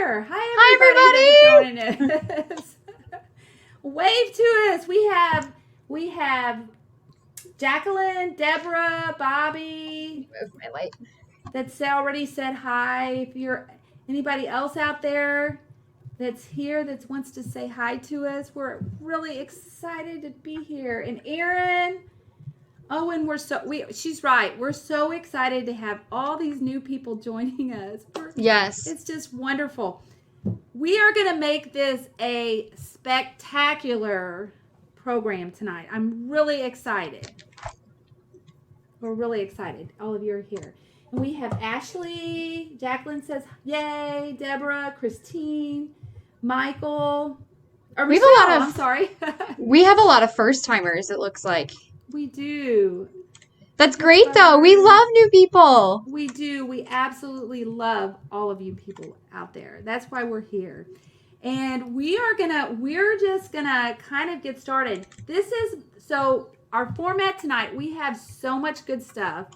here. Hi, everybody that's joining us. Wave to us. We have Jacqueline, Deborah, Bobby. Move my light. That's already said hi. If you're anybody else out there that's here that wants to say hi to us, we're really excited to be here. And Erin, oh, and she's right. We're so excited to have all these new people joining us. Yes. It's just wonderful. We are going to make this a spectacular program tonight. I'm really excited. We're really excited. All of you are here. And we have Ashley. Jacqueline says, yay. Deborah, Christine, Michael. We have a lot of, I'm sorry. We have a lot of first timers, it looks like. We do. That's great, though. We love new people. We do. We absolutely love all of you people out there. That's why we're here. And we're just gonna kind of get started. So our format tonight, we have so much good stuff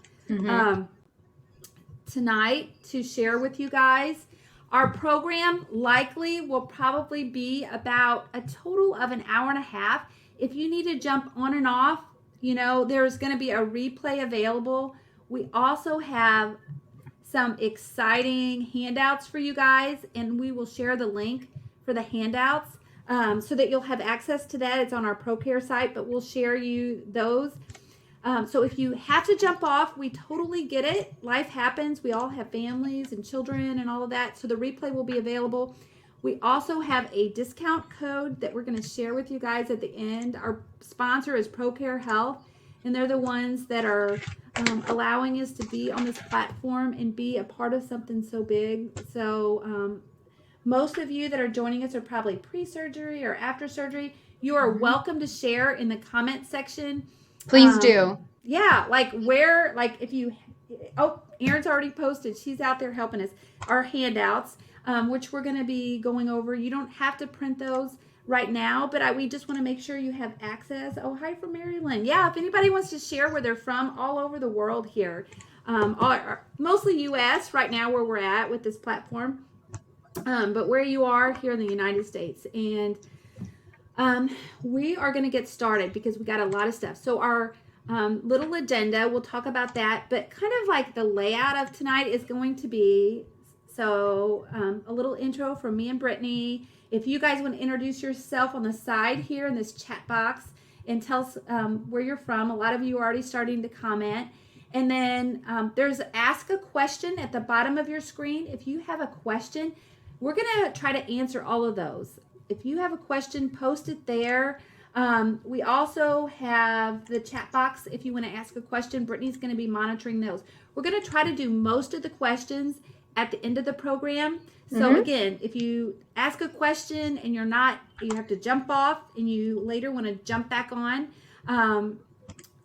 tonight to share with you guys. Our program likely will probably be about a total of an hour and a half. If you need to jump on and off, there's going to be a replay available. We also have some exciting handouts for you guys, and we will share the link for the handouts so that you'll have access to that. It's on our ProCare site, but we'll share you those. So if you have to jump off, we totally get it. Life happens. We all have families and children and all of that. So the replay will be available. We also have a discount code that we're going to share with you guys at the end. Our sponsor is ProCare Health, and they're the ones that are allowing us to be on this platform and be a part of something so big. So most of you that are joining us are probably pre-surgery or after surgery. You are welcome to share in the comment section. Please do. Yeah, Erin's already posted. She's out there helping us. Our handouts, which we're going to be going over. You don't have to print those right now, but we just want to make sure you have access. Oh, hi from Maryland. Yeah, if anybody wants to share where they're from, all over the world here. Mostly U.S. right now where we're at with this platform, but where you are here in the United States. And we are going to get started because we got a lot of stuff. So our little agenda, we'll talk about that, but kind of like the layout of tonight is going to be, a little intro from me and Brittany. If you guys want to introduce yourself on the side here in this chat box and tell us where you're from. A lot of you are already starting to comment. And then there's ask a question at the bottom of your screen. If you have a question, we're going to try to answer all of those. If you have a question, post it there. We also have the chat box. If you want to ask a question, Brittany's going to be monitoring those. We're going to try to do most of the questions at the end of the program. So again, if you ask a question and you have to jump off and you later want to jump back on,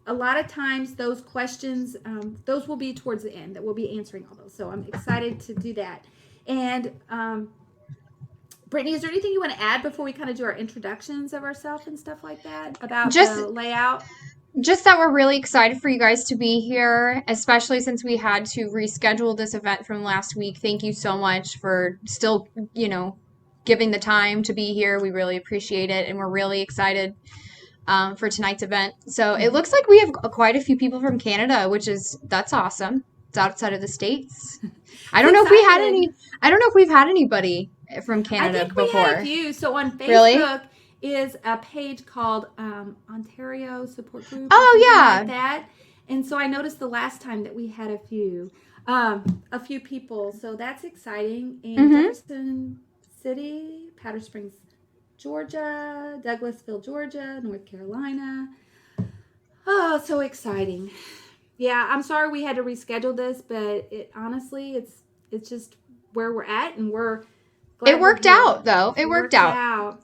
a lot of times those questions, those will be towards the end that we'll be answering all those. So I'm excited to do that. And Brittany, is there anything you want to add before we kind of do our introductions of ourselves and stuff like that about the layout? Just that we're really excited for you guys to be here, especially since we had to reschedule this event from last week. Thank you so much for still, giving the time to be here. We really appreciate it, and we're really excited for tonight's event. So it looks like we have quite a few people from Canada, that's awesome. It's outside of the States. I don't know if we've had anybody from Canada before. I think we had a few. So on Facebook. Really? Is a page called Ontario Support Group. Oh, yeah. Like that. And so I noticed the last time that we had a few people. So that's exciting. And Jefferson City, Powder Springs, Georgia, Douglasville, Georgia, North Carolina. Oh, so exciting. Yeah, I'm sorry we had to reschedule this, but honestly, it's just where we're at, and we're glad it worked out, though. It worked out.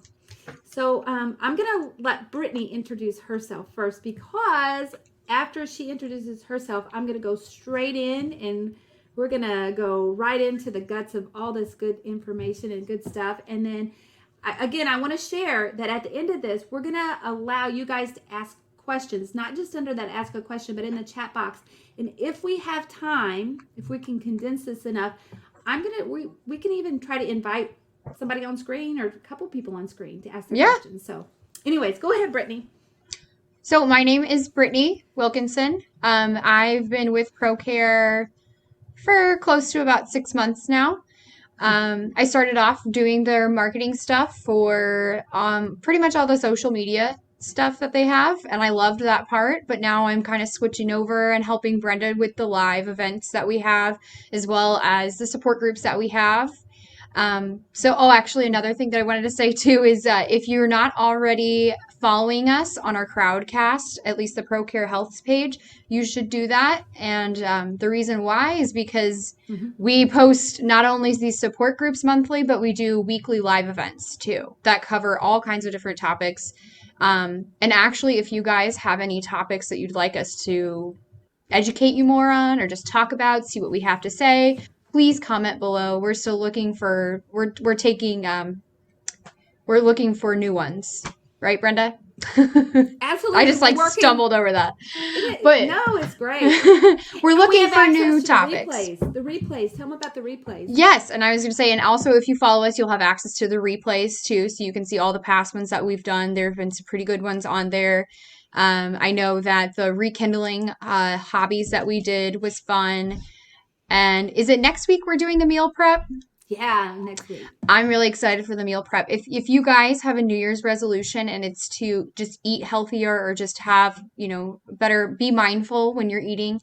So I'm going to let Brittany introduce herself first, because after she introduces herself, I'm going to go straight in and we're going to go right into the guts of all this good information and good stuff. And then, I want to share that at the end of this, we're going to allow you guys to ask questions, not just under that ask a question, but in the chat box. And if we have time, if we can condense this enough, we can even try to invite somebody on screen or a couple people on screen to ask their Yeah. questions. So, anyways, go ahead, Brittany. So my name is Brittany Wilkinson. I've been with ProCare for close to about 6 months now. I started off doing their marketing stuff for pretty much all the social media stuff that they have, and I loved that part. But now I'm kind of switching over and helping Brenda with the live events that we have, as well as the support groups that we have. Actually, another thing that I wanted to say too is if you're not already following us on our Crowdcast, at least the ProCare Health page, you should do that. And the reason why is because we post not only these support groups monthly, but we do weekly live events too that cover all kinds of different topics. And actually, if you guys have any topics that you'd like us to educate you more on or just talk about, see what we have to say, please comment below. We're still looking for we're looking for new ones. Right, Brenda? Absolutely. I just stumbled over that. But no, it's great. We're looking for new topics. The replays. Tell them about the replays. Yes, and I was going to say, and also if you follow us, you'll have access to the replays too, so you can see all the past ones that we've done. There have been some pretty good ones on there. I know that the rekindling hobbies that we did was fun. And is it next week we're doing the meal prep? Yeah, next week. I'm really excited for the meal prep. If you guys have a New Year's resolution and it's to just eat healthier or just have, better be mindful when you're eating,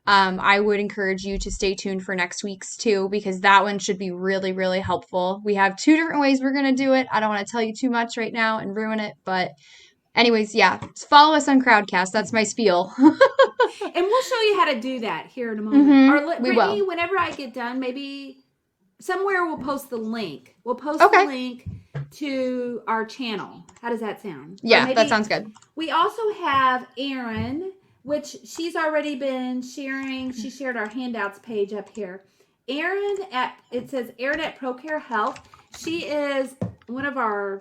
I would encourage you to stay tuned for next week's too, because that one should be really, really helpful. We have 2 different ways we're going to do it. I don't want to tell you too much right now and ruin it, but anyways, yeah, follow us on Crowdcast. That's my spiel. And we'll show you how to do that here in a moment. Mm-hmm. Or Brittany, whenever I get done, maybe somewhere we'll post the link. We'll post the link to our channel. How does that sound? Yeah, that sounds good. We also have Erin, which she's already been sharing. She shared our handouts page up here. It says Erin at ProCare Health. She is one of our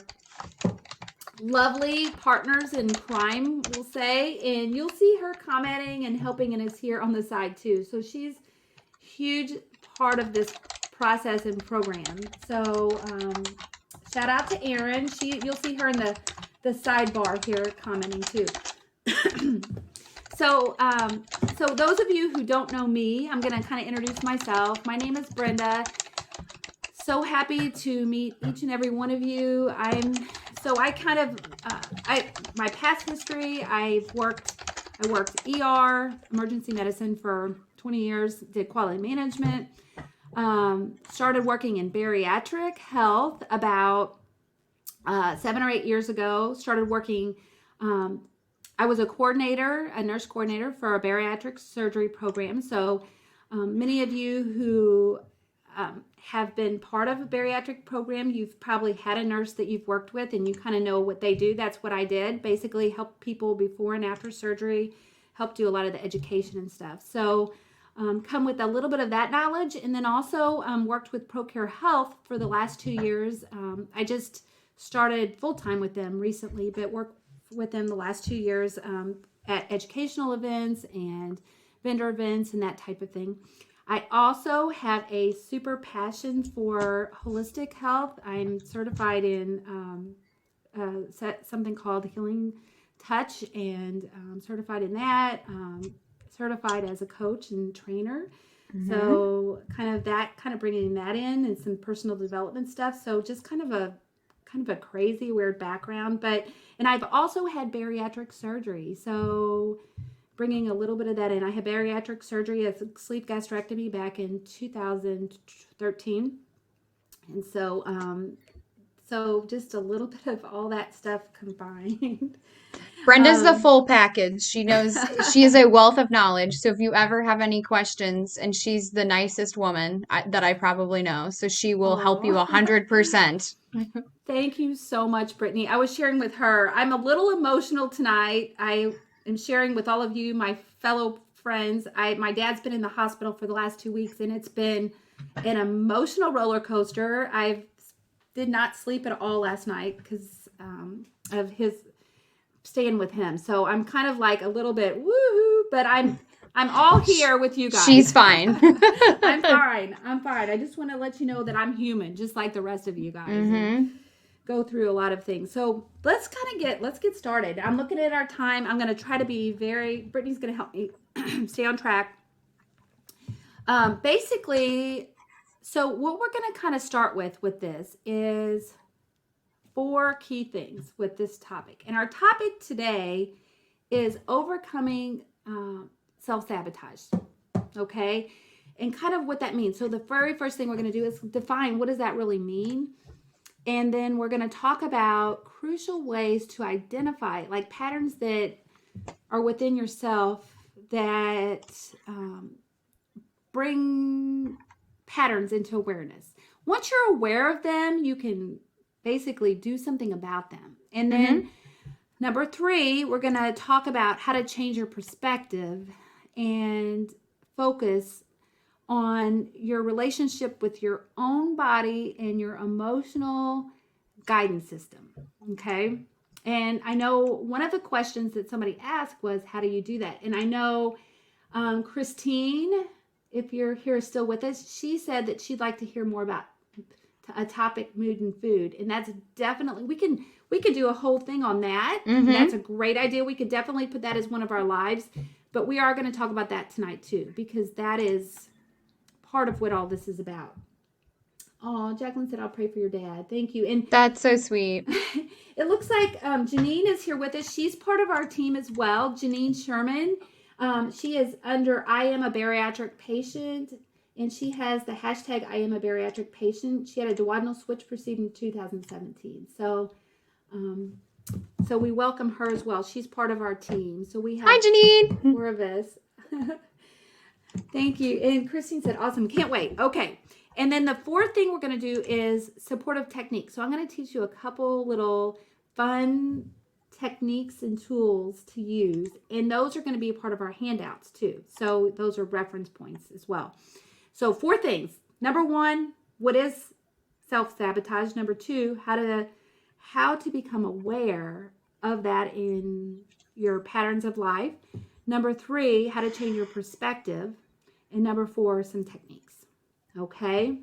lovely partners in crime, we'll say, and you'll see her commenting and helping us here on the side too. So she's a huge part of this process and program. So shout out to Erin. You'll see her in the sidebar here commenting too. So those of you who don't know me, I'm going to kind of introduce myself. My name is Brenda. So happy to meet each and every one of you. My past history, I worked ER, emergency medicine for 20 years, did quality management, started working in bariatric health about 7 or 8 years ago, started working, I was a nurse coordinator for a bariatric surgery program. So many of you who have been part of a bariatric program, you've probably had a nurse that you've worked with and you kind of know what they do. That's what I did. Basically help people before and after surgery, help do a lot of the education and stuff. So come with a little bit of that knowledge, and then also worked with ProCare Health for the last 2 years. I just started full-time with them recently, but worked with them the last 2 years at educational events and vendor events and that type of thing. I also have a super passion for holistic health. I'm certified in something called Healing Touch, and certified in that. Certified as a coach and trainer. Mm-hmm. So kind of bringing that in and some personal development stuff. So just kind of a crazy, weird background. And I've also had bariatric surgery. So bringing a little bit of that in. I had bariatric surgery, a sleeve gastrectomy back in 2013. And so just a little bit of all that stuff combined. Brenda's the full package. She knows, she is a wealth of knowledge. So if you ever have any questions, and she's the nicest woman that I probably know, so she will help you 100%. Thank you so much, Brittany. I was sharing with her. I'm a little emotional tonight. I am sharing with all of you, my fellow friends. My dad's been in the hospital for the last 2 weeks, and it's been an emotional roller coaster. I did not sleep at all last night because of his staying with him. So I'm kind of like a little bit woohoo, but I'm I'm all here with you guys. She's fine. I'm fine. I'm fine. I just want to let you know that I'm human, just like the rest of you guys. And go through a lot of things. So let's get started. I'm looking at our time. I'm going to try to be Brittany's going to help me stay on track. Basically, so what we're going to kind of start with this is 4 key things with this topic. And our topic today is overcoming self-sabotage. Okay? And kind of what that means. So the very first thing we're going to do is define what does that really mean? And then we're going to talk about crucial ways to identify, like patterns that are within yourself that bring patterns into awareness. Once you're aware of them, you can basically do something about them. And then number 3, we're going to talk about how to change your perspective and focus on your relationship with your own body and your emotional guidance system. Okay. And I know one of the questions that somebody asked was, how do you do that? And I know Christine, if you're here still with us, she said that she'd like to hear more about a topic, mood and food. And that's definitely, we could do a whole thing on that. That's a great idea. We could definitely put that as one of our lives, but we are going to talk about that tonight too, because that is part of what all this is about. Oh, Jacqueline said, I'll pray for your dad. Thank you. And that's so sweet. It looks like Janine is here with us. She's part of our team as well. Janine Sherman. She is under I am a bariatric patient, and she has the hashtag I am a bariatric patient. She had a duodenal switch procedure in 2017. So we welcome her as well. She's part of our team. So we have Hi, Janine. 4 of us. Thank you. And Christine said, awesome. Can't wait. Okay. And then the 4th thing we're going to do is supportive techniques. So I'm going to teach you a couple little fun techniques and tools to use. And those are going to be a part of our handouts too. So those are reference points as well. So 4 things. Number 1, what is self-sabotage? Number 2, how to become aware of that in your patterns of life. Number 3, how to change your perspective. And number 4, some techniques. Okay,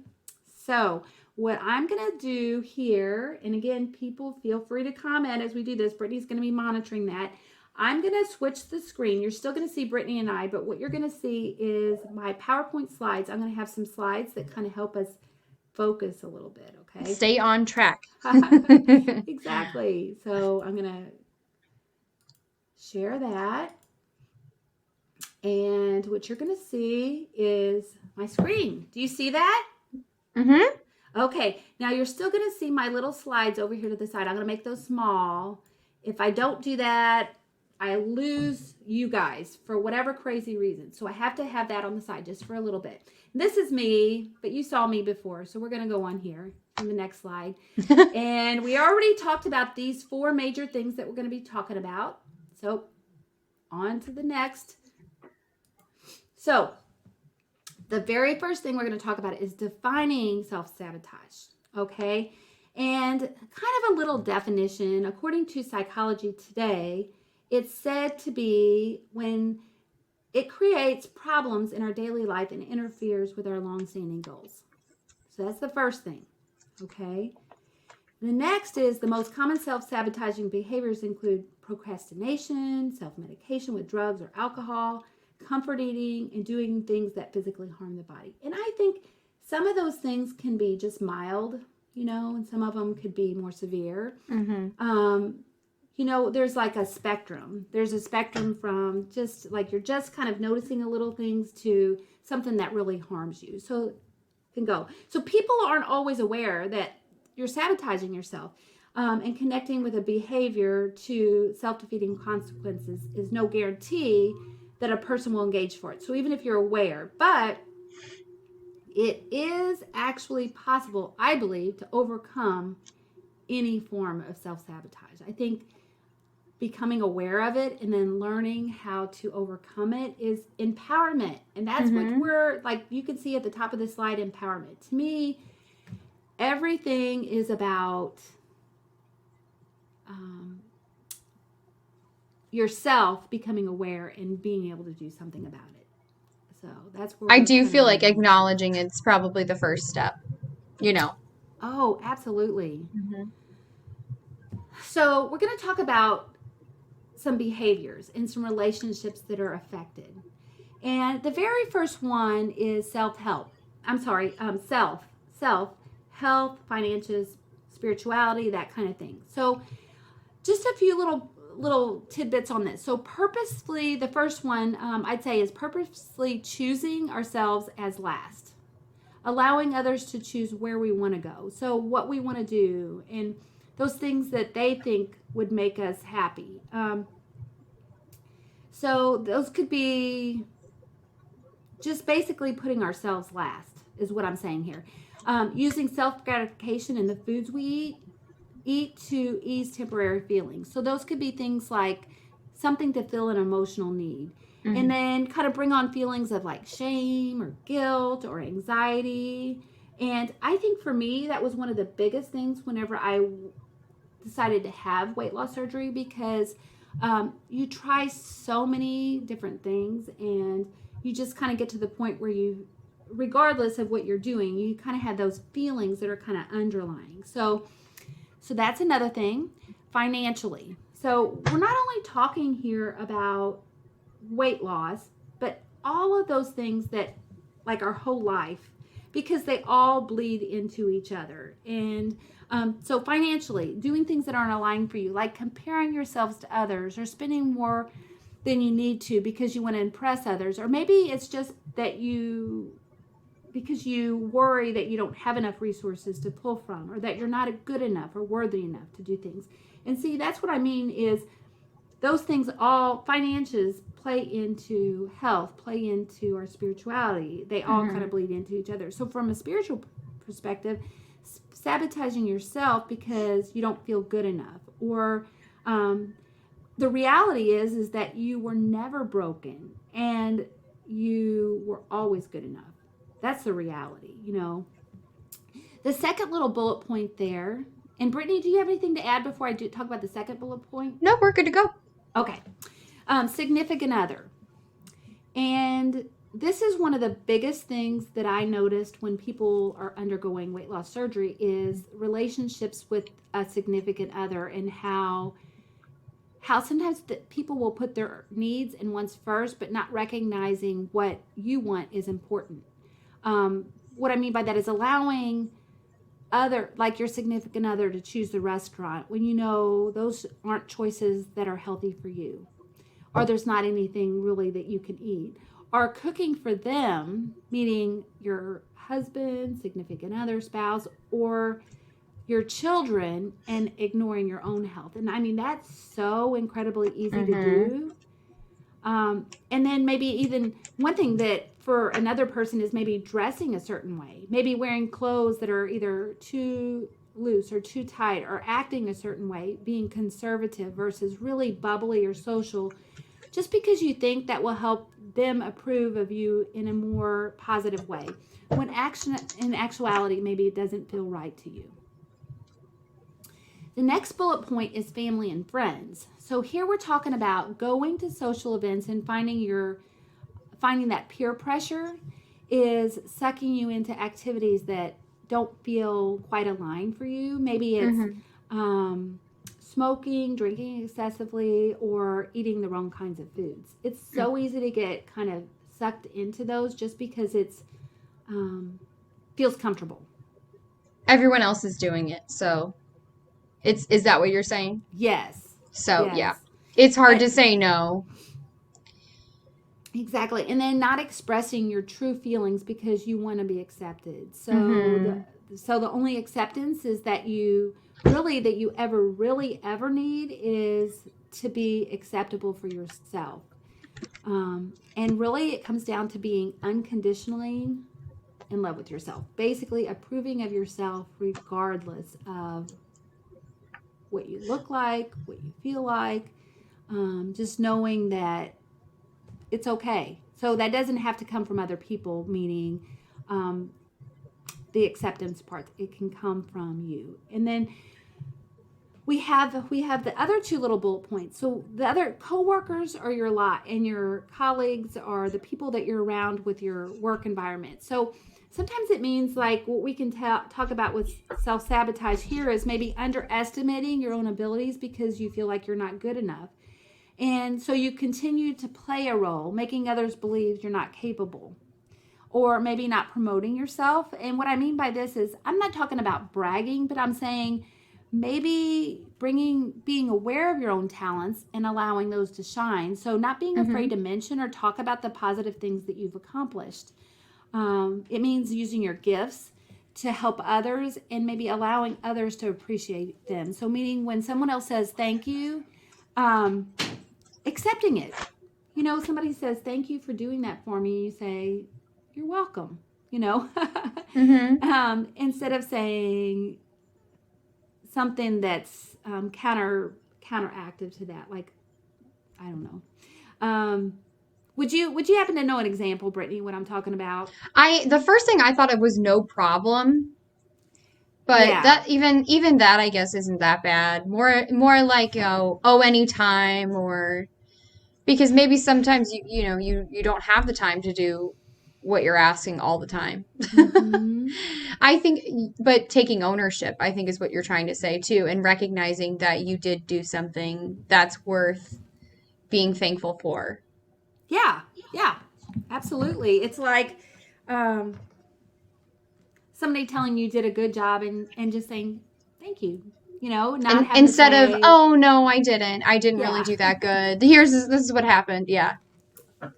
so what I'm going to do here, and again, people feel free to comment as we do this. Brittany's going to be monitoring that. I'm going to switch the screen. You're still going to see Brittany and I, but what you're going to see is my PowerPoint slides. I'm going to have some slides that kind of help us focus a little bit, okay? Stay on track. Exactly. So I'm going to share that. And what you're going to see is my screen. Do you see that? Okay. Now you're still going to see my little slides over here to the side. I'm going to make those small. If I don't do that, I lose you guys for whatever crazy reason. So I have to have that on the side just for a little bit. This is me, but you saw me before. So we're going to go on here in the next slide. And we already talked about these 4 major things that we're going to be talking about. So on to the next. So the very first thing we're going to talk about is defining self-sabotage, okay? And kind of a little definition. According to Psychology Today, it's said to be when it creates problems in our daily life and interferes with our long-standing goals. So that's the first thing, okay? The next is the most common self-sabotaging behaviors include procrastination, self-medication with drugs or alcohol, comfort eating, and doing things that physically harm the body. And I think some of those things can be just mild, and some of them could be more severe. There's like a spectrum. There's a spectrum from just like you're just kind of noticing a little things to something that really harms you. So it can go. So people aren't always aware that you're sabotaging yourself. And connecting with a behavior to self-defeating consequences is no guarantee that a person will engage for it. So even if you're aware, but it is actually possible, I believe, to overcome any form of self-sabotage. I think becoming aware of it and then learning how to overcome it is empowerment. And that's what we're, like you can see at the top of the slide, empowerment. To me, everything is about yourself becoming aware and being able to do something about it. So that's where I we're do kind of feel like landing. acknowledging it's probably the first step, you know. Oh, absolutely. Mm-hmm. So we're going to talk about some behaviors and some relationships that are affected. And the very first one is self-help. I'm sorry, health, finances, spirituality, that kind of thing. So just a few little tidbits on this. So purposefully, the first one I'd say is purposely choosing ourselves as last, allowing others to choose where we want to go. So what we want to do and those things that they think would make us happy. So those could be just basically putting ourselves last is what I'm saying here. Using self-gratification in the foods we eat to ease temporary feelings. So those could be things like something to fill an emotional need. Mm-hmm. And then kind of bring on feelings of like shame or guilt or anxiety. And I think for me, that was one of the biggest things whenever I decided to have weight loss surgery, because you try so many different things and you just kind of get to the point where you, regardless of what you're doing, you kind of have those feelings that are kind of underlying. So that's another thing. Financially. So we're not only talking here about weight loss, but all of those things that, like our whole life, because they all bleed into each other. And so financially, doing things that aren't aligned for you, like comparing yourselves to others or spending more than you need to because you want to impress others, or maybe it's just that because you worry that you don't have enough resources to pull from, or that you're not good enough or worthy enough to do things. And see, that's what I mean is those things, all finances play into health, play into our spirituality. They all kind of bleed into each other. So from a spiritual perspective, sabotaging yourself because you don't feel good enough, or the reality is that you were never broken and you were always good enough. That's the reality, The second little bullet point there, and Brittany, do you have anything to add before I talk about the second bullet point? No, we're good to go. Okay. Significant other. And this is one of the biggest things that I noticed when people are undergoing weight loss surgery is relationships with a significant other, and how sometimes people will put their needs and wants first, but not recognizing what you want is important. What I mean by that is allowing like your significant other to choose the restaurant when you know those aren't choices that are healthy for you, or there's not anything really that you can eat, or cooking for them, meaning your husband, significant other, spouse, or your children, and ignoring your own health. And I mean, that's so incredibly easy to do. And then maybe even one thing that for another person is maybe dressing a certain way, maybe wearing clothes that are either too loose or too tight, or acting a certain way, being conservative versus really bubbly or social, just because you think that will help them approve of you in a more positive way, when in actuality, maybe it doesn't feel right to you. The next bullet point is family and friends. So here we're talking about going to social events and finding that peer pressure is sucking you into activities that don't feel quite aligned for you. Maybe it's smoking, drinking excessively, or eating the wrong kinds of foods. It's so easy to get kind of sucked into those just because it's feels comfortable. Everyone else is doing it, so is that what you're saying? Yes. So yes. yeah, it's hard to say no. Exactly. And then not expressing your true feelings because you want to be accepted. So the only acceptance is that you ever need is to be acceptable for yourself. And really it comes down to being unconditionally in love with yourself. Basically approving of yourself regardless of what you look like, what you feel like. Just knowing that it's okay. So that doesn't have to come from other people, meaning the acceptance part. It can come from you. And then we have the other two little bullet points. So the other coworkers are your lot, and your colleagues are the people that you're around with your work environment. So sometimes it means like what we can talk about with self-sabotage here is maybe underestimating your own abilities because you feel like you're not good enough. And so you continue to play a role, making others believe you're not capable, or maybe not promoting yourself. And what I mean by this is I'm not talking about bragging, but I'm saying maybe being aware of your own talents and allowing those to shine. So not being afraid to mention or talk about the positive things that you've accomplished. It means using your gifts to help others and maybe allowing others to appreciate them. So meaning when someone else says thank you, accepting it. Somebody says thank you for doing that for me. You say, you're welcome, instead of saying something that's counteractive to that. Like, I don't know. Would you happen to know an example, Brittany, what I'm talking about? The first thing I thought it was no problem, but Yeah. that even that I guess isn't that bad. More like, anytime, or because maybe sometimes you don't have the time to do what you're asking all the time. Mm-hmm. I think, but taking ownership, I think, is what you're trying to say too, and recognizing that you did do something that's worth being thankful for. Yeah, absolutely. It's like somebody telling you did a good job and just saying thank you. Not And having to instead of, say, oh no, I didn't really yeah. do that good. This is what happened. Yeah.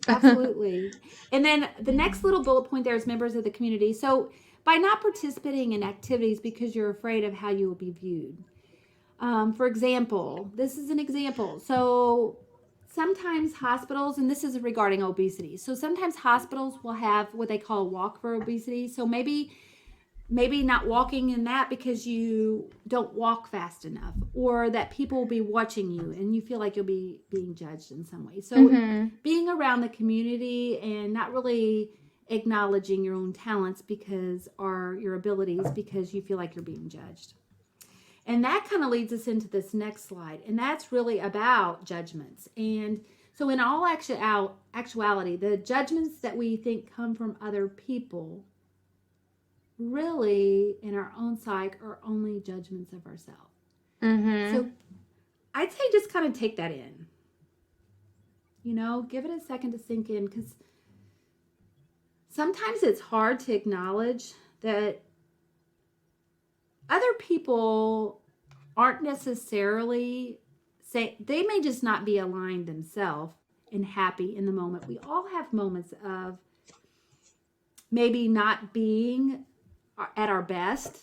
Absolutely. And then the next little bullet point there is members of the community. So by not participating in activities because you're afraid of how you will be viewed. For example, this is an example. So sometimes hospitals, and this is regarding obesity. So sometimes hospitals will have what they call a walk for obesity. So maybe not walking in that because you don't walk fast enough, or that people will be watching you and you feel like you'll be being judged in some way. So being around the community and not really acknowledging your own talents or your abilities because you feel like you're being judged. And that kind of leads us into this next slide, and that's really about judgments. And so in all actuality, the judgments that we think come from other people really in our own psyche are only judgments of ourselves. So I'd say just kind of take that in. Give it a second to sink in, because sometimes it's hard to acknowledge that other people aren't necessarily they may just not be aligned themselves and happy in the moment. We all have moments of maybe not being at our best.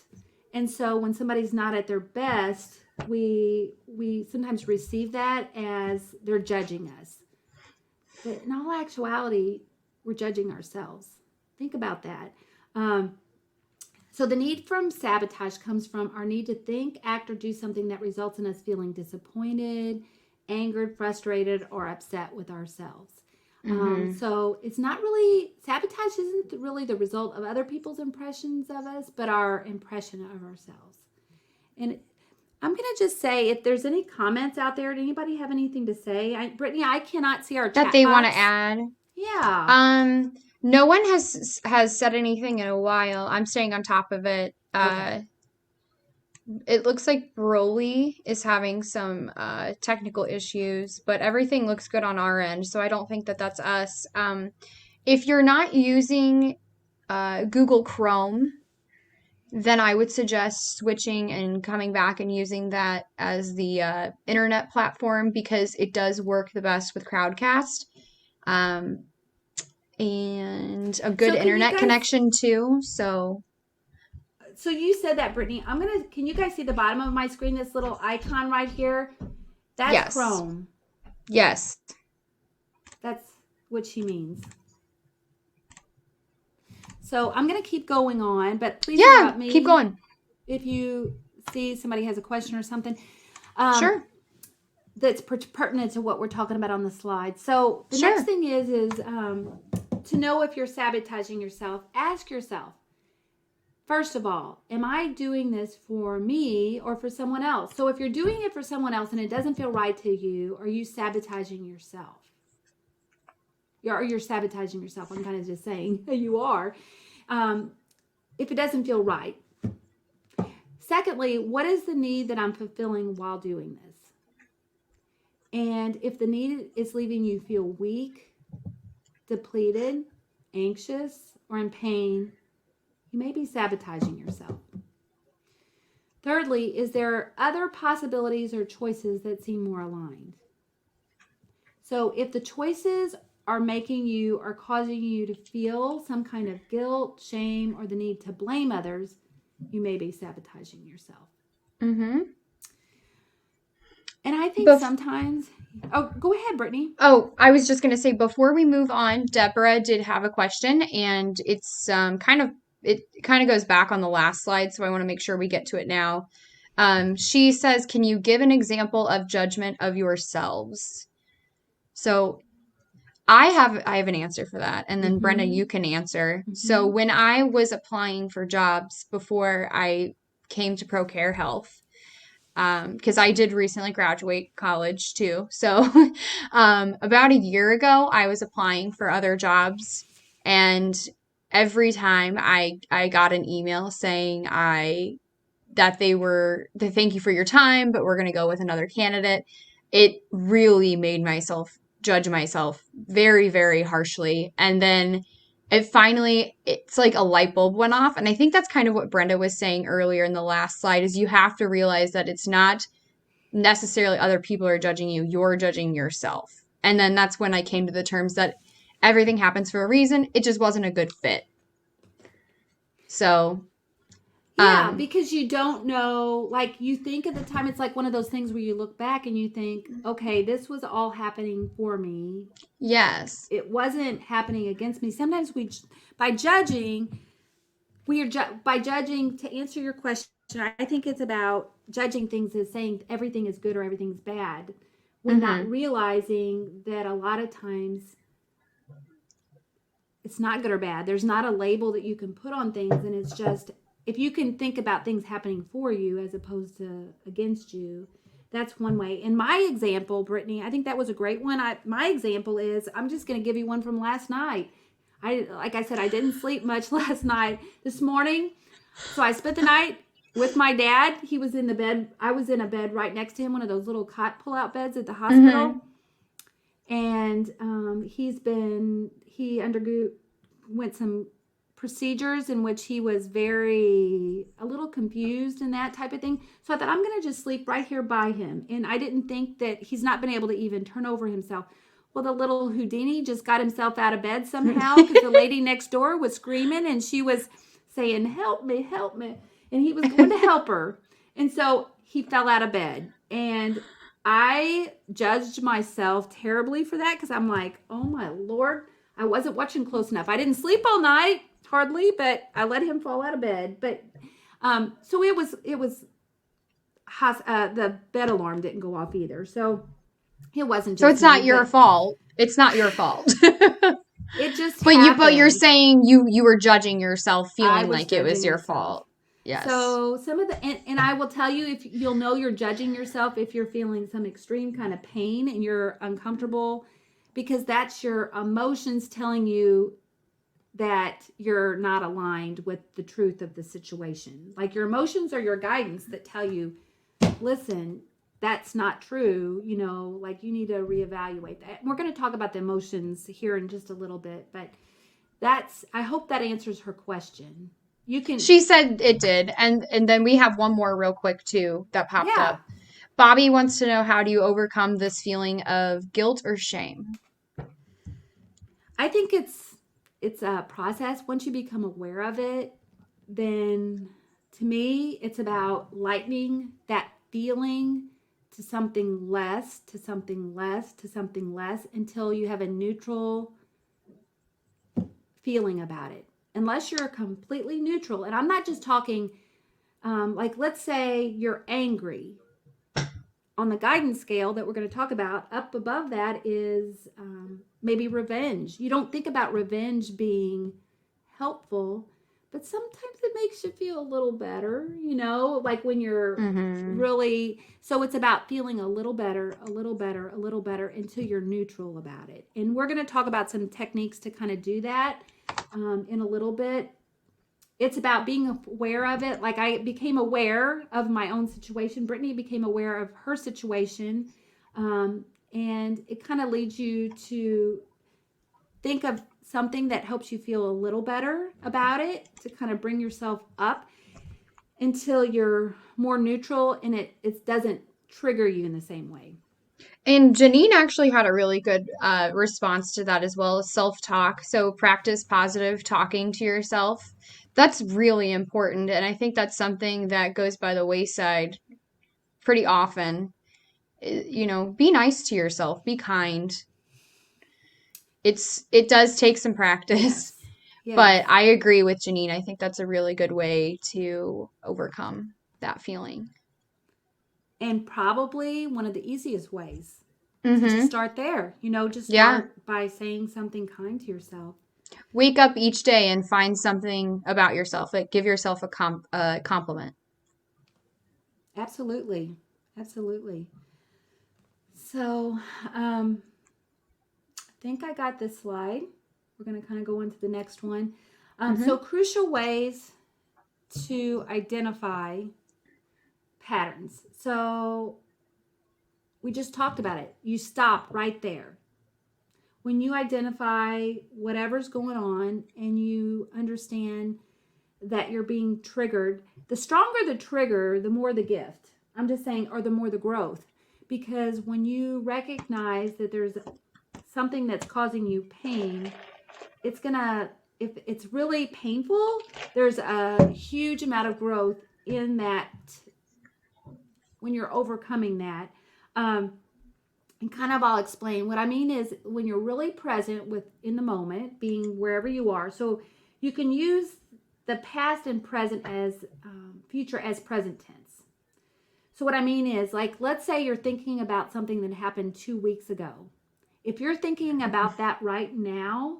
And so when somebody's not at their best, we sometimes receive that as they're judging us. But in all actuality, we're judging ourselves. Think about that. So the need from sabotage comes from our need to think, act, or do something that results in us feeling disappointed, angered, frustrated, or upset with ourselves. So it's not really, sabotage isn't really the result of other people's impressions of us, but our impression of ourselves. And I'm going to just say, if there's any comments out there, did anybody have anything to say? Brittany, I cannot see our chat That they want to box. add. Yeah. No one has said anything in a while. I'm staying on top of it. Okay. It looks like Broly is having some technical issues, but everything looks good on our end, so I don't think that that's us. If you're not using Google Chrome, then I would suggest switching and coming back and using that as the internet platform, because it does work the best with Crowdcast. And a good internet connection too, so you said that, Brittany. Can you guys see the bottom of my screen, this little icon right here? That's yes. Chrome. Yes. That's what she means. So I'm going to keep going on, but please interrupt me. Keep going. If you see somebody has a question or something. Sure. That's pertinent to what we're talking about on the slide. So the next thing is to know if you're sabotaging yourself. Ask yourself, First of all, am I doing this for me or for someone else? So if you're doing it for someone else and it doesn't feel right to you, are you sabotaging yourself? You're sabotaging yourself. I'm kind of just saying you are. If it doesn't feel right. Secondly, what is the need that I'm fulfilling while doing this? And if the need is leaving you feel weak, depleted, anxious, or in pain, you may be sabotaging yourself. Thirdly, is there other possibilities or choices that seem more aligned? So if the choices are causing you to feel some kind of guilt, shame, or the need to blame others, you may be sabotaging yourself. Mm-hmm. And I think sometimes... Oh, go ahead, Brittany. Oh, I was just going to say, before we move on, Deborah did have a question, and it's kind of goes back on the last slide, so I want to make sure we get to it now. She says, can you give an example of judgment of yourselves? So I have an answer for that, and then Brenda, you can answer. So when I was applying for jobs before I came to ProCare Health, because I did recently graduate college too. So about a year ago, I was applying for other jobs, and every time I got an email saying that they thank you for your time, but we're going to go with another candidate. It really made myself judge myself very, very harshly. And then it's like a light bulb went off. And I think that's kind of what Brenda was saying earlier in the last slide, is you have to realize that it's not necessarily other people are judging you, you're judging yourself. And then that's when I came to the terms that everything happens for a reason. It just wasn't a good fit. So yeah, because you don't know, like you think at the time, it's like one of those things where you look back and you think, okay, this was all happening for me. Yes. It wasn't happening against me. Sometimes by judging, to answer your question, I think it's about judging things as saying everything is good or everything's bad. When not realizing that a lot of times it's not good or bad. There's not a label that you can put on things, and it's just, if you can think about things happening for you as opposed to against you, that's one way. In my example, Brittany, I think that was a great one. My example is, I'm just going to give you one from last night. Like I said, I didn't sleep much last night. This morning, so I spent the night with my dad. He was in the bed. I was in a bed right next to him, one of those little cot pull-out beds at the hospital. And he went some procedures in which he was a little confused and that type of thing. So I thought, I'm going to just sleep right here by him. And I didn't think that he's not been able to even turn over himself. Well, the little Houdini just got himself out of bed somehow, because the lady next door was screaming and she was saying, help me, help me. And he was going to help her. And so he fell out of bed. And I judged myself terribly for that, because I'm like, oh my Lord, I wasn't watching close enough. I didn't sleep all night, hardly, but I let him fall out of bed. But so it was the bed alarm didn't go off either. So it wasn't just So it's not your fault. It's not your fault. It just happened. But you're saying you were judging yourself, feeling like it was your fault. Yes. So some of and I will tell you, if you'll know you're judging yourself if you're feeling some extreme kind of pain and you're uncomfortable, because that's your emotions telling you that you're not aligned with the truth of the situation. Like, your emotions are your guidance that tell you, listen, that's not true. Like, you need to reevaluate that. We're going to talk about the emotions here in just a little bit, but I hope that answers her question. She said it did. And then we have one more real quick too that popped up. Bobby wants to know, how do you overcome this feeling of guilt or shame? I think it's a process. Once you become aware of it, then to me, it's about lightening that feeling to something less, to something less, to something less, until you have a neutral feeling about it. Unless you're completely neutral, and I'm not just talking, like, let's say you're angry. On the guidance scale that we're going to talk about, up above that is maybe revenge. You don't think about revenge being helpful, but sometimes it makes you feel a little better, like when you're Mm-hmm. really, so it's about feeling a little better, a little better, a little better until you're neutral about it. And we're going to talk about some techniques to kind of do that in a little bit. It's about being aware of it. Like I became aware of my own situation. Brittany became aware of her situation. And it kind of leads you to think of something that helps you feel a little better about it to kind of bring yourself up until you're more neutral and it doesn't trigger you in the same way. And Janine actually had a really good response to that as well as self-talk. So practice positive talking to yourself. That's really important. And I think that's something that goes by the wayside pretty often. Be nice to yourself, be kind. It does take some practice, Yes. Yes. but I agree with Janine. I think that's a really good way to overcome that feeling. And probably one of the easiest ways to just Mm-hmm. start there. Just Yeah. start by saying something kind to yourself. Wake up each day and find something about yourself. Like give yourself a compliment. Absolutely. Absolutely. So, I think I got this slide. We're going to kind of go into the next one. So, Mm-hmm. crucial ways to identify patterns. So, we just talked about it. You stop right there. When you identify whatever's going on and you understand that you're being triggered, the stronger the trigger, the more the gift. I'm just saying, or the more the growth. Because when you recognize that there's something that's causing you pain, it's gonna, if it's really painful, there's a huge amount of growth in that when you're overcoming that. And kind of I'll explain. What I mean is when you're really present with in the moment, being wherever you are. So you can use the past and present as future as present tense. So what I mean is, like, let's say you're thinking about something that happened 2 weeks ago. If you're thinking about that right now,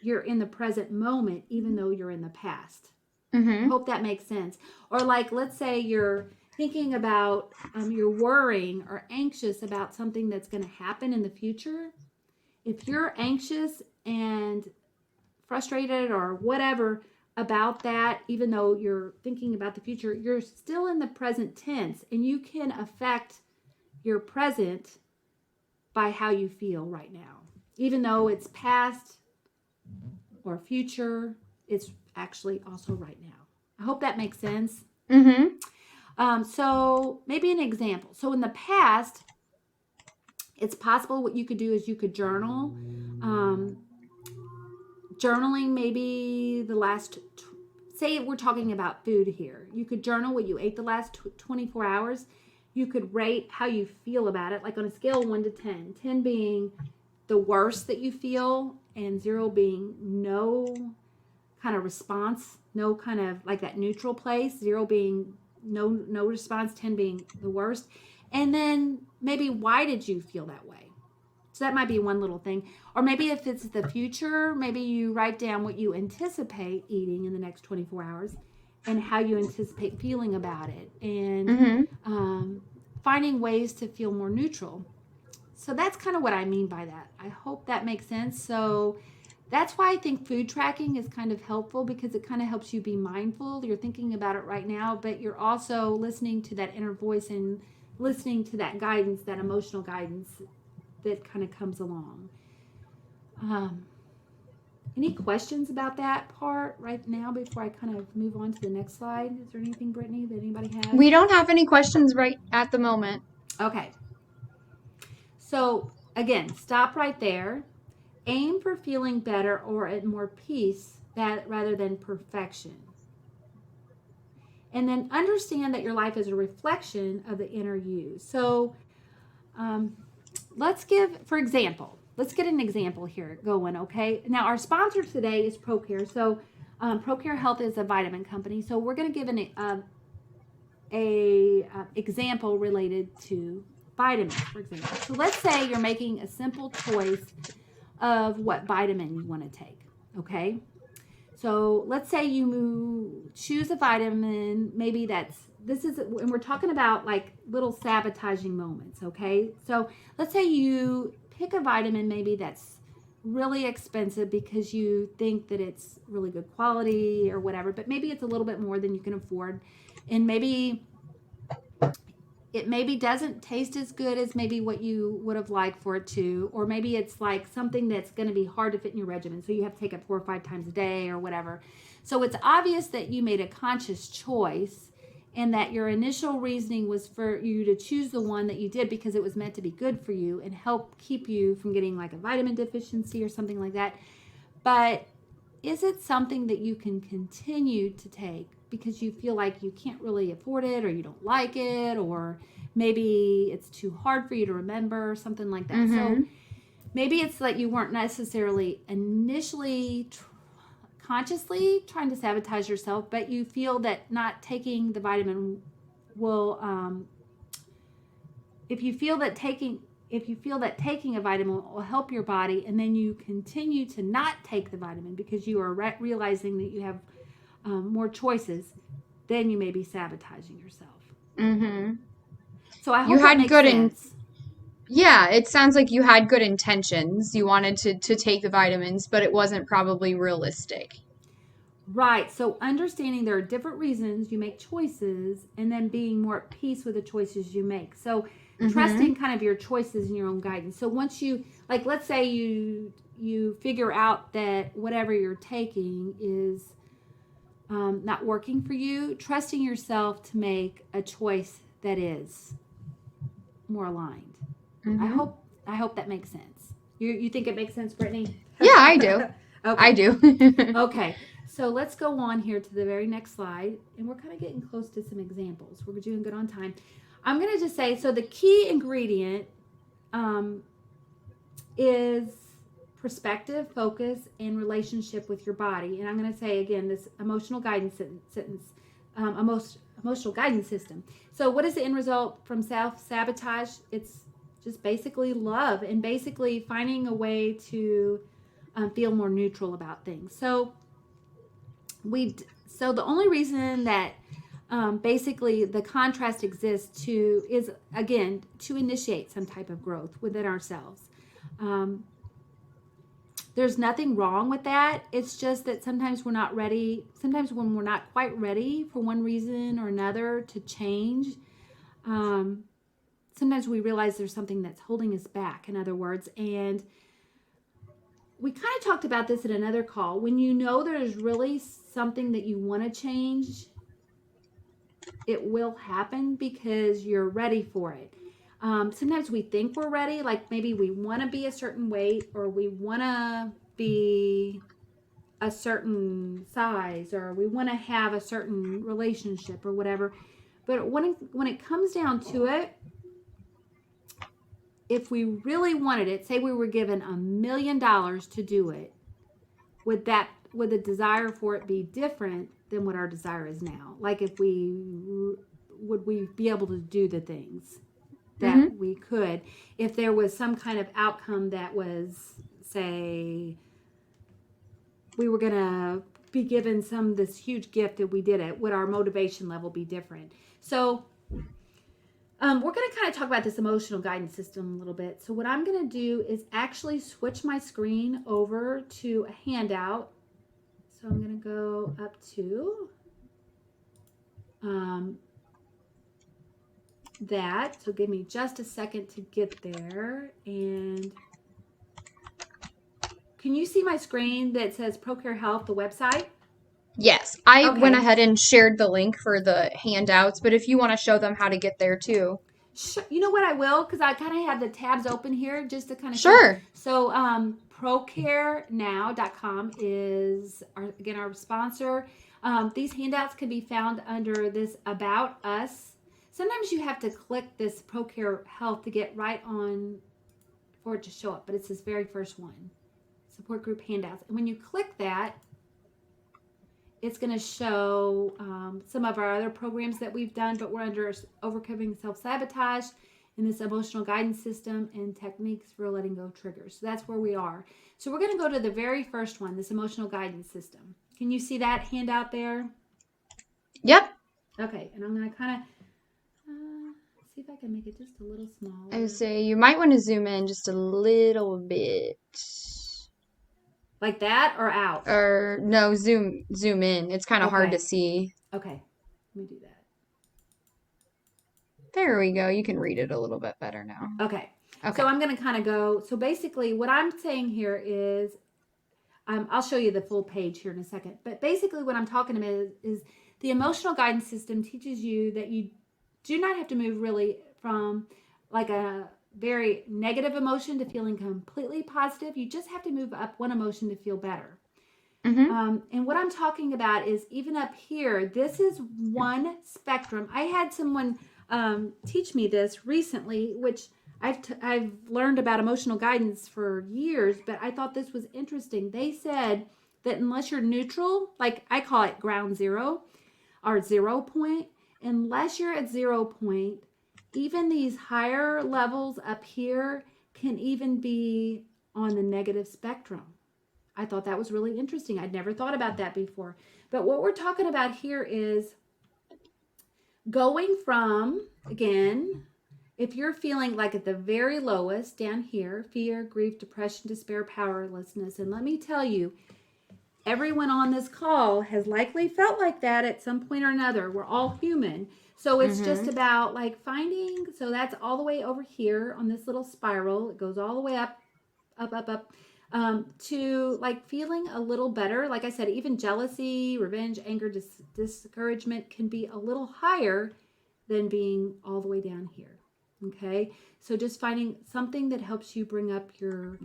you're in the present moment, even though you're in the past. I Mm-hmm. hope that makes sense. Or like, let's say you're thinking about, you're worrying or anxious about something that's going to happen in the future. If you're anxious and frustrated or whatever about that, even though you're thinking about the future, you're still in the present tense and you can affect your present by how you feel right now. Even though it's past or future, it's actually also right now. I hope that makes sense. Mm-hmm. So maybe an example. So in the past, it's possible what you could do is you could journal. Um, Journaling maybe the last, say we're talking about food here. You could journal what you ate the last 24 hours. You could rate how you feel about it, like on a scale of 1 to 10. 10 being the worst that you feel, and 0 being no kind of response, no kind of like that neutral place, 0 being no response, 10 being the worst. And then maybe why did you feel that way? So that might be one little thing. Or maybe if it's the future, maybe you write down what you anticipate eating in the next 24 hours and how you anticipate feeling about it, and Mm-hmm. finding ways to feel more neutral. So that's kind of what I mean by that. I hope that makes sense. So that's why I think food tracking is kind of helpful, because it kind of helps you be mindful. You're thinking about it right now, but you're also listening to that inner voice and listening to that guidance, that emotional guidance that kind of comes along. Um, any questions about that part right now before I kind of move on to the next slide? Is there anything, Brittany, that anybody has? We don't have any questions right at the moment. Okay. So again, stop right there. Aim for feeling better or at more peace that rather than perfection. And then understand that your life is a reflection of the inner you. So um, let's get an example here going, okay? Now, our sponsor today is ProCare. So ProCare Health is a vitamin company. So we're going to give a example related to vitamins, for example. So let's say you're making a simple choice of what vitamin you want to take, okay? So let's say you choose a vitamin, maybe and we're talking about like little sabotaging moments, okay? So let's say you pick a vitamin maybe that's really expensive because you think that it's really good quality or whatever, but maybe it's a little bit more than you can afford. And maybe it maybe doesn't taste as good as maybe what you would have liked for it to, or maybe it's like something that's going to be hard to fit in your regimen, so you have to take it 4 or 5 times a day or whatever. So it's obvious that you made a conscious choice and that your initial reasoning was for you to choose the one that you did because it was meant to be good for you and help keep you from getting like a vitamin deficiency or something like that. But is it something that you can continue to take because you feel like you can't really afford it, or you don't like it, or maybe it's too hard for you to remember, something like that? Mm-hmm. So maybe it's that you weren't necessarily initially consciously trying to sabotage yourself, but you feel that not taking the vitamin will if you feel that taking a vitamin will help your body, and then you continue to not take the vitamin because you are realizing that you have more choices, then you may be sabotaging yourself. Mm-hmm. So I hope that makes sense. Yeah, it sounds like you had good intentions. You wanted to take the vitamins, but it wasn't probably realistic. Right. So understanding there are different reasons you make choices, and then being more at peace with the choices you make. So trusting kind of your choices and your own guidance. So once you, like, let's say you figure out that whatever you're taking is not working for you, trusting yourself to make a choice that is more aligned. Mm-hmm. I hope that makes sense. You think it makes sense, Brittany? Yeah, I do. Okay. I do. Okay. So let's go on here to the very next slide, and we're kind of getting close to some examples. We're doing good on time. I'm going to just say, so the key ingredient is perspective, focus, and relationship with your body. And I'm going to say again, this emotional guidance sentence, emotional guidance system. So what is the end result from self-sabotage? It's just basically love and basically finding a way to feel more neutral about things. So the only reason that basically the contrast exists is again to initiate some type of growth within ourselves. There's nothing wrong with that. It's just that sometimes we're not ready. Sometimes when we're not quite ready for one reason or another to change, sometimes we realize there's something that's holding us back, in other words. And we kind of talked about this in another call. When you know there's really something that you want to change, it will happen because you're ready for it. Sometimes we think we're ready, like maybe we want to be a certain weight, or we want to be a certain size, or we want to have a certain relationship or whatever. But when it comes down to it, if we really wanted it, say we were given $1 million to do it, would the desire for it be different than what our desire is now? Like if would we be able to do the things that we could if there was some kind of outcome that was, say, we were going to be given this huge gift if we did it, would our motivation level be different? So we're going to kind of talk about this emotional guidance system a little bit. So what I'm going to do is actually switch my screen over to a handout. So I'm going to go up to that. So give me just a second to get there. And can you see my screen that says ProCare Health, the website? Yes, I Okay. went ahead and shared the link for the handouts, but if you want to show them how to get there too. You know what, I will, because I kind of have the tabs open here just to kind of Sure. So procarenow.com is our sponsor. These handouts can be found under this About Us. Sometimes you have to click this ProCare Health to get right on for it to show up, but it's this very first one, support group handouts. And when you click that, it's going to show some of our other programs that we've done, but we're under Overcoming Self-Sabotage. in this emotional guidance system and techniques for letting go triggers. So that's where we are. So we're going to go to the very first one, this emotional guidance system. Can you see that handout there? Yep. Okay, and I'm going to kind of see if I can make it just a little smaller. I would say you might want to zoom in just a little bit. Like that or out? Or no, zoom in. It's kind of hard to see. Okay, let me do that. There we go. You can read it a little bit better now. Okay. So I'm going to kind of go. So basically what I'm saying here is, I'll show you the full page here in a second. But basically what I'm talking about is the emotional guidance system teaches you that you do not have to move really from like a very negative emotion to feeling completely positive. You just have to move up one emotion to feel better. And what I'm talking about is even up here, this is one spectrum. I had someone teach me this recently, which I've learned about emotional guidance for years, but I thought this was interesting. They said that unless you're neutral, like I call it ground zero or 0 point, unless you're at 0 point, even these higher levels up here can even be on the negative spectrum. I thought that was really interesting. I'd never thought about that before. But what we're talking about here is going from, again, if you're feeling like at the very lowest down here, fear, grief, depression, despair, powerlessness, and let me tell you, everyone on this call has likely felt like that at some point or another. We're all human. So it's just about like finding, so that's all the way over here on this little spiral. It goes all the way up, to like feeling a little better. Like I said, even jealousy, revenge, anger, discouragement can be a little higher than being all the way down here. Okay, so just finding something that helps you bring up your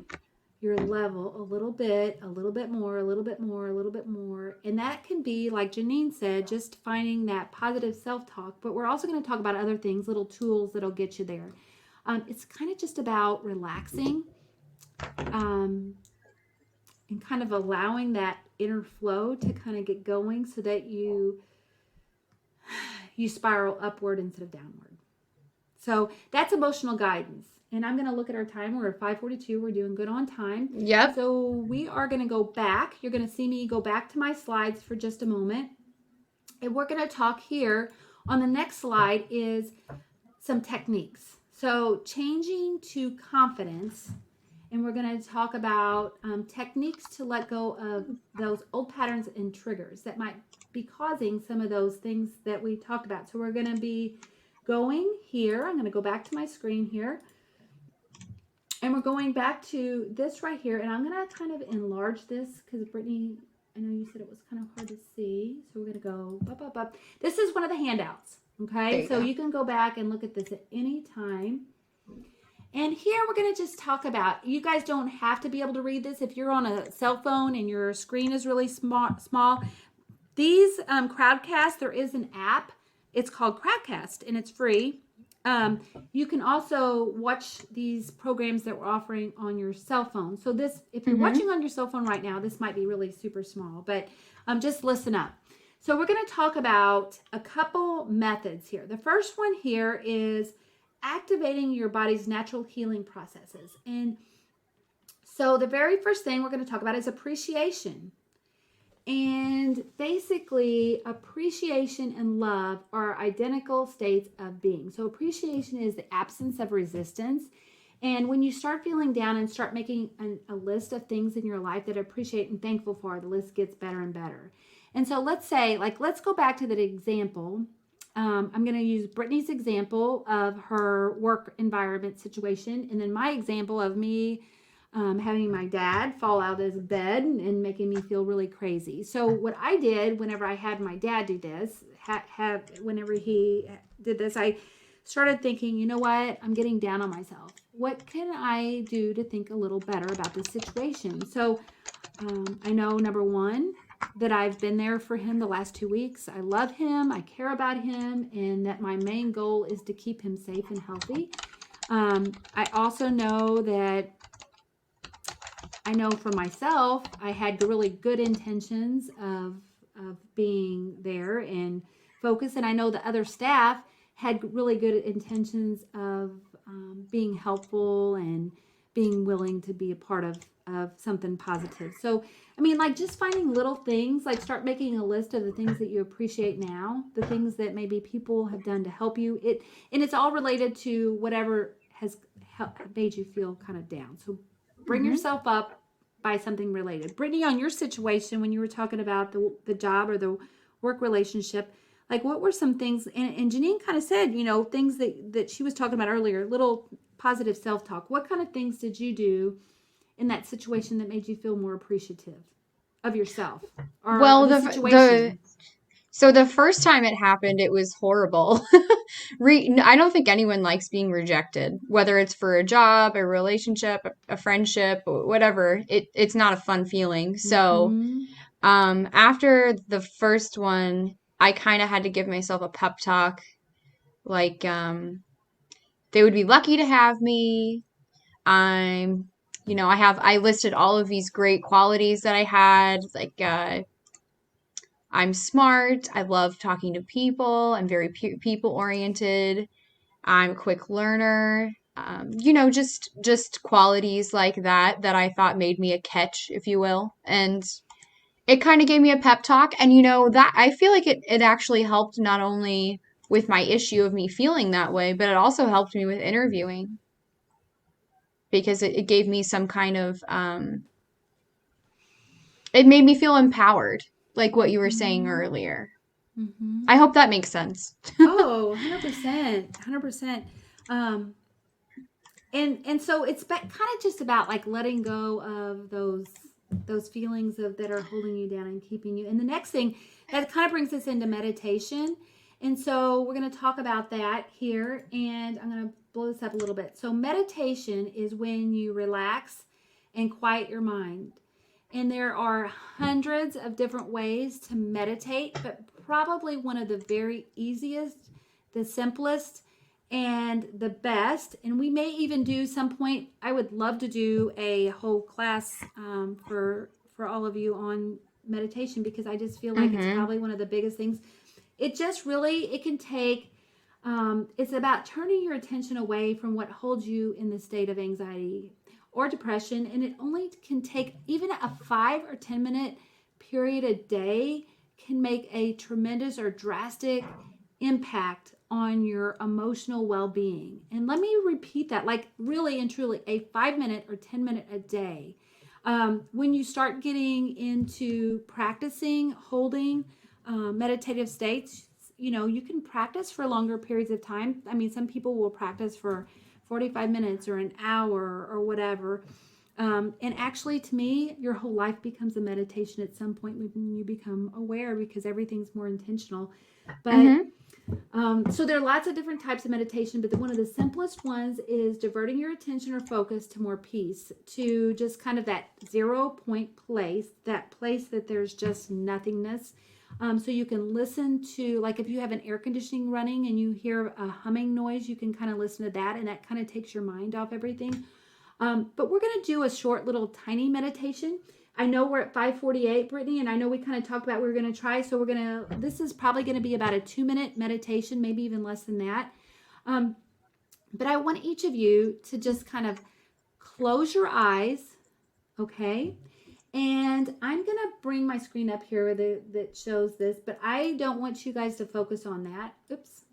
level a little bit more, a little bit more. And that can be, like Janine said, just finding that positive self-talk. But we're also going to talk about other things, little tools that'll get you there. It's kind of just about relaxing and kind of allowing that inner flow to kind of get going so that you spiral upward instead of downward. So that's emotional guidance. And I'm going to look at our time. We're at 5:42. We're doing good on time. Yep. So we are going to go back. You're going to see me go back to my slides for just a moment. And we're going to talk here on the next slide is some techniques. So changing to confidence. And we're going to talk about techniques to let go of those old patterns and triggers that might be causing some of those things that we talked about. So we're going to be going here. I'm going to go back to my screen here. And we're going back to this right here. And I'm going to kind of enlarge this because Brittany, I know you said it was kind of hard to see. So we're going to go up. This is one of the handouts. Okay. So you can go back and look at this at any time. And here we're going to just talk about, you guys don't have to be able to read this. If you're on a cell phone and your screen is really small, these Crowdcast, there is an app. It's called Crowdcast and it's free. You can also watch these programs that we're offering on your cell phone. So this, if you're watching on your cell phone right now, this might be really super small, but just listen up. So we're going to talk about a couple methods here. The first one here is activating your body's natural healing processes. And so the very first thing we're going to talk about is appreciation. And basically, appreciation and love are identical states of being. So appreciation is the absence of resistance. And when you start feeling down and start making a list of things in your life that appreciate and thankful for, the list gets better and better. And so let's say, let's go back to that example. I'm going to use Brittany's example of her work environment situation. And then my example of me having my dad fall out of his bed and making me feel really crazy. So what I did whenever I had my dad do this, whenever he did this, I started thinking, you know what? I'm getting down on myself. What can I do to think a little better about this situation? So I know, number one, that I've been there for him the last 2 weeks. I love him. I care about him. And that my main goal is to keep him safe and healthy. I also know that I know for myself, I had really good intentions of being there and focus. And I know the other staff had really good intentions of being helpful and being willing to be a part of something positive. So, I mean, like just finding little things, like start making a list of the things that you appreciate now, the things that maybe people have done to help you. And it's all related to whatever has made you feel kind of down. So bring Mm-hmm. yourself up by something related. Brittany, on your situation, when you were talking about the job or the work relationship, like what were some things, and Janine kind of said, things that she was talking about earlier, little positive self-talk. What kind of things did you do in that situation that made you feel more appreciative of yourself or Well, the situation? so the first time it happened, it was horrible. I don't think anyone likes being rejected, whether it's for a job, a relationship, a friendship, whatever. It's not a fun feeling. So, Mm-hmm. after the first one, I kind of had to give myself a pep talk, like, they would be lucky to have me. I'm, I listed all of these great qualities that I had, like, I'm smart. I love talking to people. I'm very people oriented. I'm a quick learner. Just qualities like that I thought made me a catch, if you will. And it kind of gave me a pep talk. And that I feel like it actually helped not only with my issue of me feeling that way, but it also helped me with interviewing because it gave me some kind of it made me feel empowered, like what you were saying Mm-hmm. earlier. Mm-hmm. I hope that makes sense. Oh, 100%. 100%. Um, and so it's kind of just about like letting go of those feelings of that are holding you down and keeping you. And the next thing that kind of brings us into meditation. And so we're going to talk about that here, and I'm going to blow this up a little bit. So meditation is when you relax and quiet your mind. And there are hundreds of different ways to meditate, but probably one of the very easiest, the simplest, and the best. And we may even do some point. I would love to do a whole class for all of you on meditation, because I just feel like it's Mm-hmm. probably one of the biggest things. It just really it can take. It's about turning your attention away from what holds you in the state of anxiety or depression, and it only can take even a 5 or 10 minute period a day can make a tremendous or drastic impact on your emotional well-being. And let me repeat that, like really and truly, a 5 minute or 10 minute a day. When you start getting into practicing holding meditative states, you can practice for longer periods of time. I mean, some people will practice for 45 minutes or an hour or whatever. And actually, to me, your whole life becomes a meditation at some point when you become aware, because everything's more intentional. But Mm-hmm. so there are lots of different types of meditation, but one of the simplest ones is diverting your attention or focus to more peace, to just kind of that 0 point place, that place that there's just nothingness. So you can listen to, like if you have an air conditioning running and you hear a humming noise, you can kind of listen to that, and that kind of takes your mind off everything. But we're going to do a short little tiny meditation. I know we're at 5:48, Brittany, and I know we kind of talked about what we were going to try. So this is probably going to be about a 2 minute meditation, maybe even less than that. Um, but I want each of you to just kind of close your eyes, okay? And I'm going to bring my screen up here that shows this, but I don't want you guys to focus on that. Oops.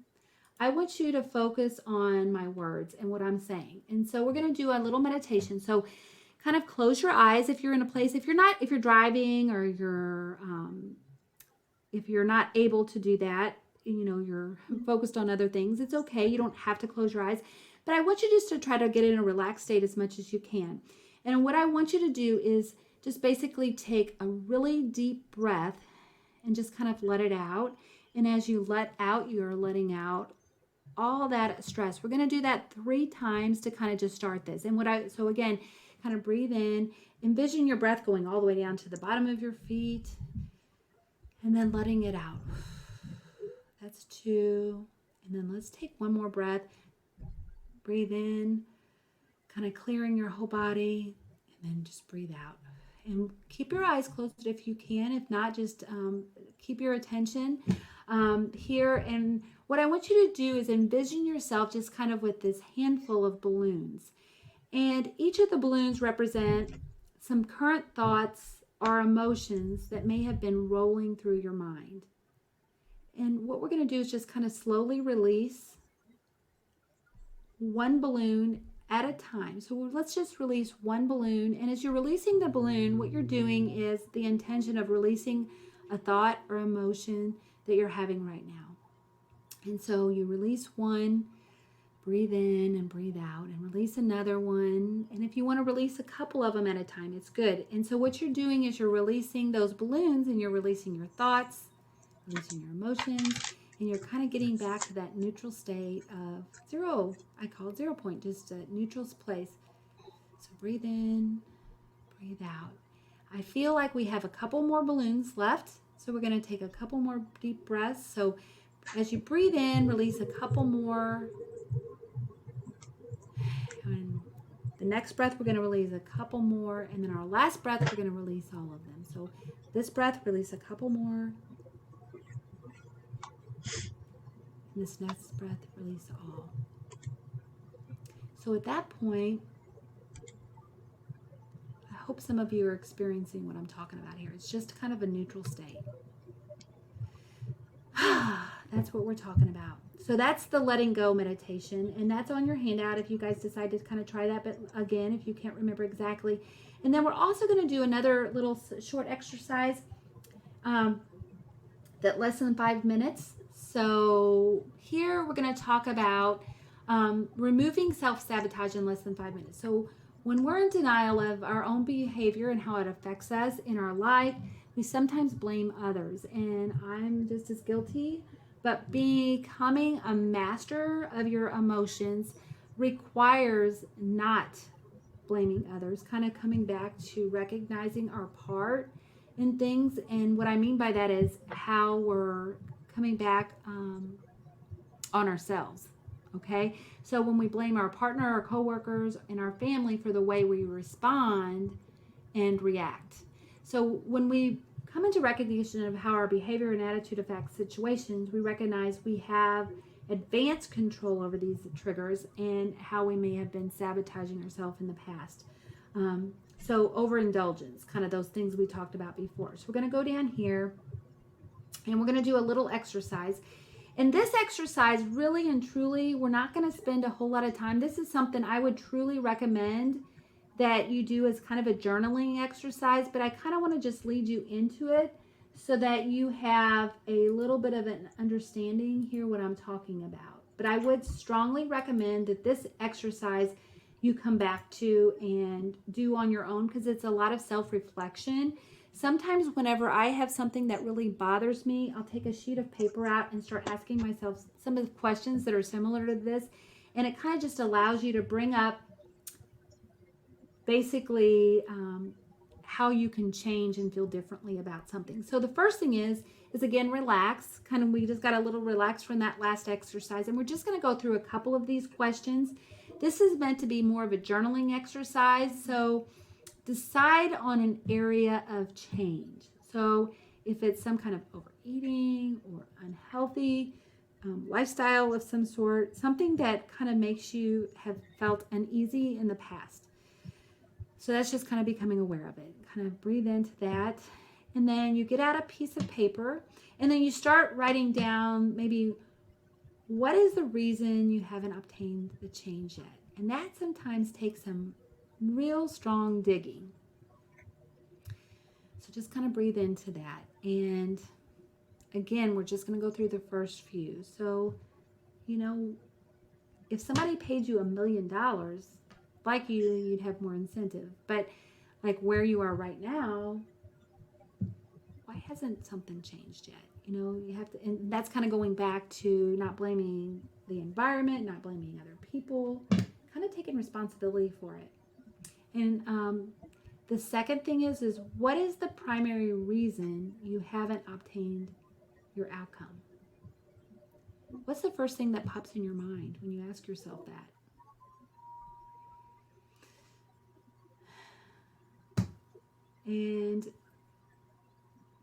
I want you to focus on my words and what I'm saying. And so we're going to do a little meditation. So kind of close your eyes if you're in a place, if you're driving or if you're not able to do that, you're focused on other things, it's okay. You don't have to close your eyes. But I want you just to try to get in a relaxed state as much as you can. And what I want you to do is just basically take a really deep breath and just kind of let it out. And as you let out, you're letting out all that stress. We're going to do that 3 times to kind of just start this. And so again, kind of breathe in, envision your breath going all the way down to the bottom of your feet, and then letting it out. That's 2. And then let's take one more breath. Breathe in, kind of clearing your whole body, and then just breathe out. And keep your eyes closed if you can. If not, just keep your attention. here. And what I want you to do is envision yourself just kind of with this handful of balloons. And each of the balloons represent some current thoughts or emotions that may have been rolling through your mind. And what we're going to do is just kind of slowly release one balloon at a time. So let's just release one balloon. And as you're releasing the balloon, what you're doing is the intention of releasing a thought or emotion that you're having right now. And so you release one, breathe in and breathe out, and release another one. And if you want to release a couple of them at a time, it's good. And so what you're doing is you're releasing those balloons, and you're releasing your thoughts, releasing your emotions, and you're kind of getting back to that neutral state of zero. I call it 0 point, just a neutral place. So breathe in, breathe out. I feel like we have a couple more balloons left, so we're going to take a couple more deep breaths. So as you breathe in, release a couple more. And the next breath, we're going to release a couple more. And then our last breath, we're going to release all of them. So this breath, release a couple more. And this next breath, release all. So at that point, I hope some of you are experiencing what I'm talking about here. It's just kind of a neutral state. That's what we're talking about. So that's the letting go meditation, and that's on your handout if you guys decide to kind of try that, but again, if you can't remember exactly. And then we're also going to do another little short exercise that less than 5 minutes. So here we're going to talk about removing self-sabotage in less than 5 minutes. So when we're in denial of our own behavior and how it affects us in our life, we sometimes blame others, and I'm just as guilty. But becoming a master of your emotions requires not blaming others, kind of coming back to recognizing our part in things. And what I mean by that is how we're coming back on ourselves. Okay, so when we blame our partner, our coworkers, and our family for the way we respond and react. So when we come into recognition of how our behavior and attitude affects situations, we recognize we have advanced control over these triggers and how we may have been sabotaging ourselves in the past. So overindulgence, kind of those things we talked about before. So we're going to go down here and we're going to do a little exercise. And this exercise, really and truly, we're not going to spend a whole lot of time. This is something I would truly recommend that you do as kind of a journaling exercise, but I kind of want to just lead you into it so that you have a little bit of an understanding here what I'm talking about. But I would strongly recommend that this exercise you come back to and do on your own, because it's a lot of self-reflection. Sometimes whenever I have something that really bothers me, I'll take a sheet of paper out and start asking myself some of the questions that are similar to this, and it kind of just allows you to bring up basically how you can change and feel differently about something. So the first thing is again, relax. Kind of, we just got a little relaxed from that last exercise, and we're just going to go through a couple of these questions. This is meant to be more of a journaling exercise. So decide on an area of change. So if it's some kind of overeating or unhealthy lifestyle of some sort, something that kind of makes you have felt uneasy in the past. So that's just kind of becoming aware of it. Kind of breathe into that. And then you get out a piece of paper and then you start writing down maybe what is the reason you haven't obtained the change yet. And that sometimes takes some real strong digging. So just kind of breathe into that. And again, we're just going to go through the first few. So, you know, if somebody paid you $1 million, like you'd have more incentive. But like where you are right now, why hasn't something changed yet? You know, you have to, and that's kind of going back to not blaming the environment, not blaming other people, kind of taking responsibility for it. And the second thing is what is the primary reason you haven't obtained your outcome? What's the first thing that pops in your mind when you ask yourself that? And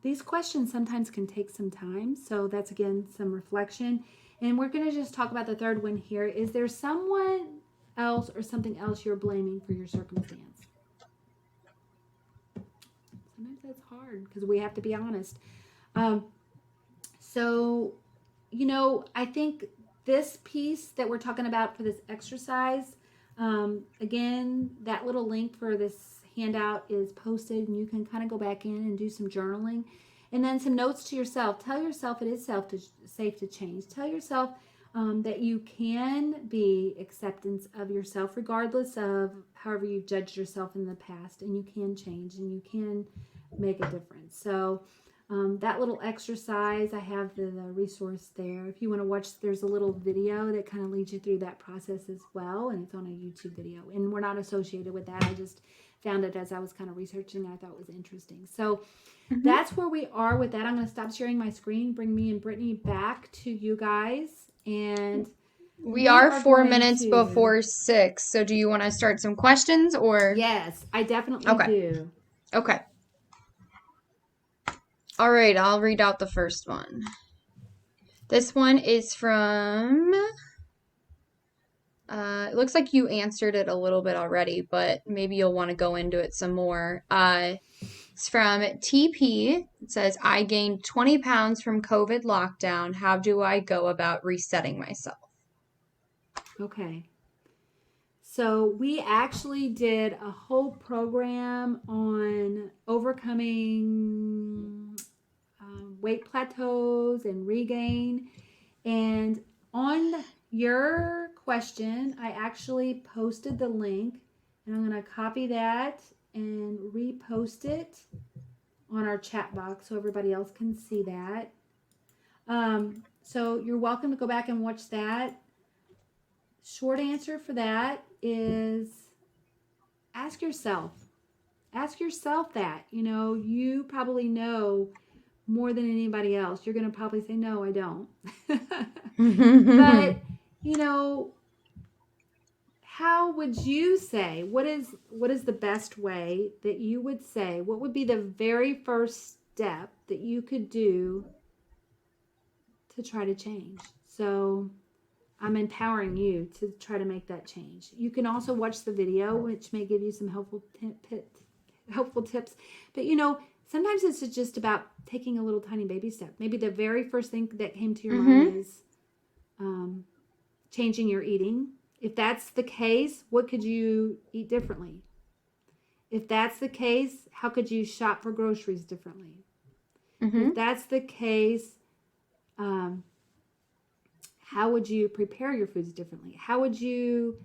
these questions sometimes can take some time. So that's, again, some reflection. And we're going to just talk about the third one here. Is there someone else or something else you're blaming for your circumstance? Sometimes that's hard because we have to be honest. So, I think this piece that we're talking about for this exercise, again, that little link for this handout is posted, and you can kind of go back in and do some journaling. And then some notes to yourself. Tell yourself it is safe to change. Tell yourself that you can be acceptance of yourself regardless of however you've judged yourself in the past, and you can change and you can make a difference. So that little exercise, I have the resource there. If you want to watch, there's a little video that kind of leads you through that process as well, and it's on a YouTube video. And we're not associated with that. I just found it as I was kind of researching. I thought it was interesting. So that's where we are with that. I'm going to stop sharing my screen, bring me and Brittany back to you guys. And we are 4 minutes before 6. So do you want to start some questions or? Yes, I definitely do. Okay. All right, I'll read out the first one. This one is from, it looks like you answered it a little bit already, but maybe you'll want to go into it some more. It's from TP. It says, I gained 20 pounds from COVID lockdown. How do I go about resetting myself? Okay. So we actually did a whole program on overcoming weight plateaus and regain. And on your question, I actually posted the link, and I'm going to copy that and repost it on our chat box so everybody else can see that. So you're welcome to go back and watch that. Short answer for that is ask yourself that. You probably know more than anybody else. You're going to probably say, no, I don't. But, how would you say, what is the best way that you would say, what would be the very first step that you could do to try to change? So I'm empowering you to try to make that change. You can also watch the video, which may give you some helpful tips. But, sometimes it's just about taking a little tiny baby step. Maybe the very first thing that came to your mind is changing your eating. If that's the case, what could you eat differently? If that's the case, how could you shop for groceries differently? If that's the case, how would you prepare your foods differently? How would you,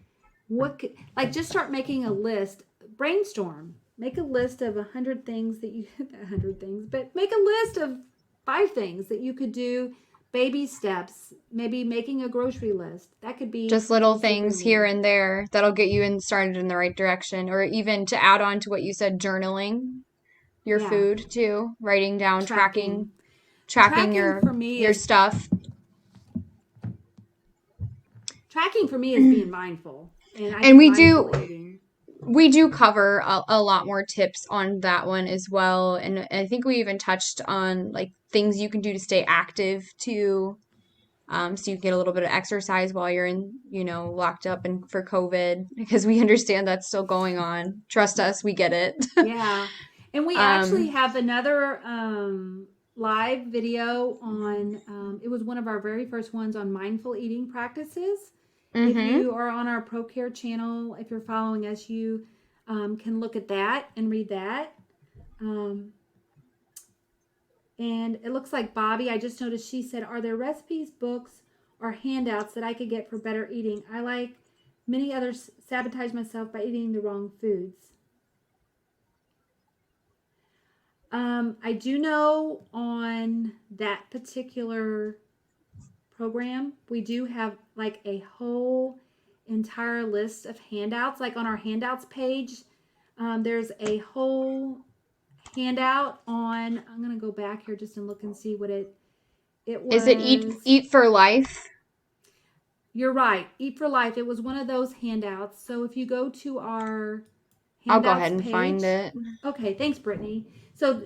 just start making a list, brainstorm. Make a list of 100 things that you, 100 things, but make a list of 5 things that you could do, baby steps, maybe making a grocery list. That could be just little things here and there that'll get you started in the right direction. Or even to add on to what you said, journaling your food too, writing down, tracking your stuff. Tracking for me is being mindful. And we do cover a lot more tips on that one as well. And I think we even touched on things you can do to stay active too. So you get a little bit of exercise while you're locked up and for COVID, because we understand that's still going on. Trust us, we get it. Yeah. And we actually have another live video on, it was one of our very first ones on mindful eating practices. If you are on our ProCare channel, if you're following us, you can look at that and read that. And it looks like Bobby, I just noticed she said, are there recipes, books, or handouts that I could get for better eating? I, like many others, sabotage myself by eating the wrong foods. I do know on that particular program, we do have a whole entire list of handouts. On our handouts page, there's a whole handout on, I'm going to go back here just and look and see what it was. Is it Eat for Life? You're right. Eat for Life. It was one of those handouts. So if you go to our handouts I'll go ahead and page, find it. Okay. Thanks, Brittany. So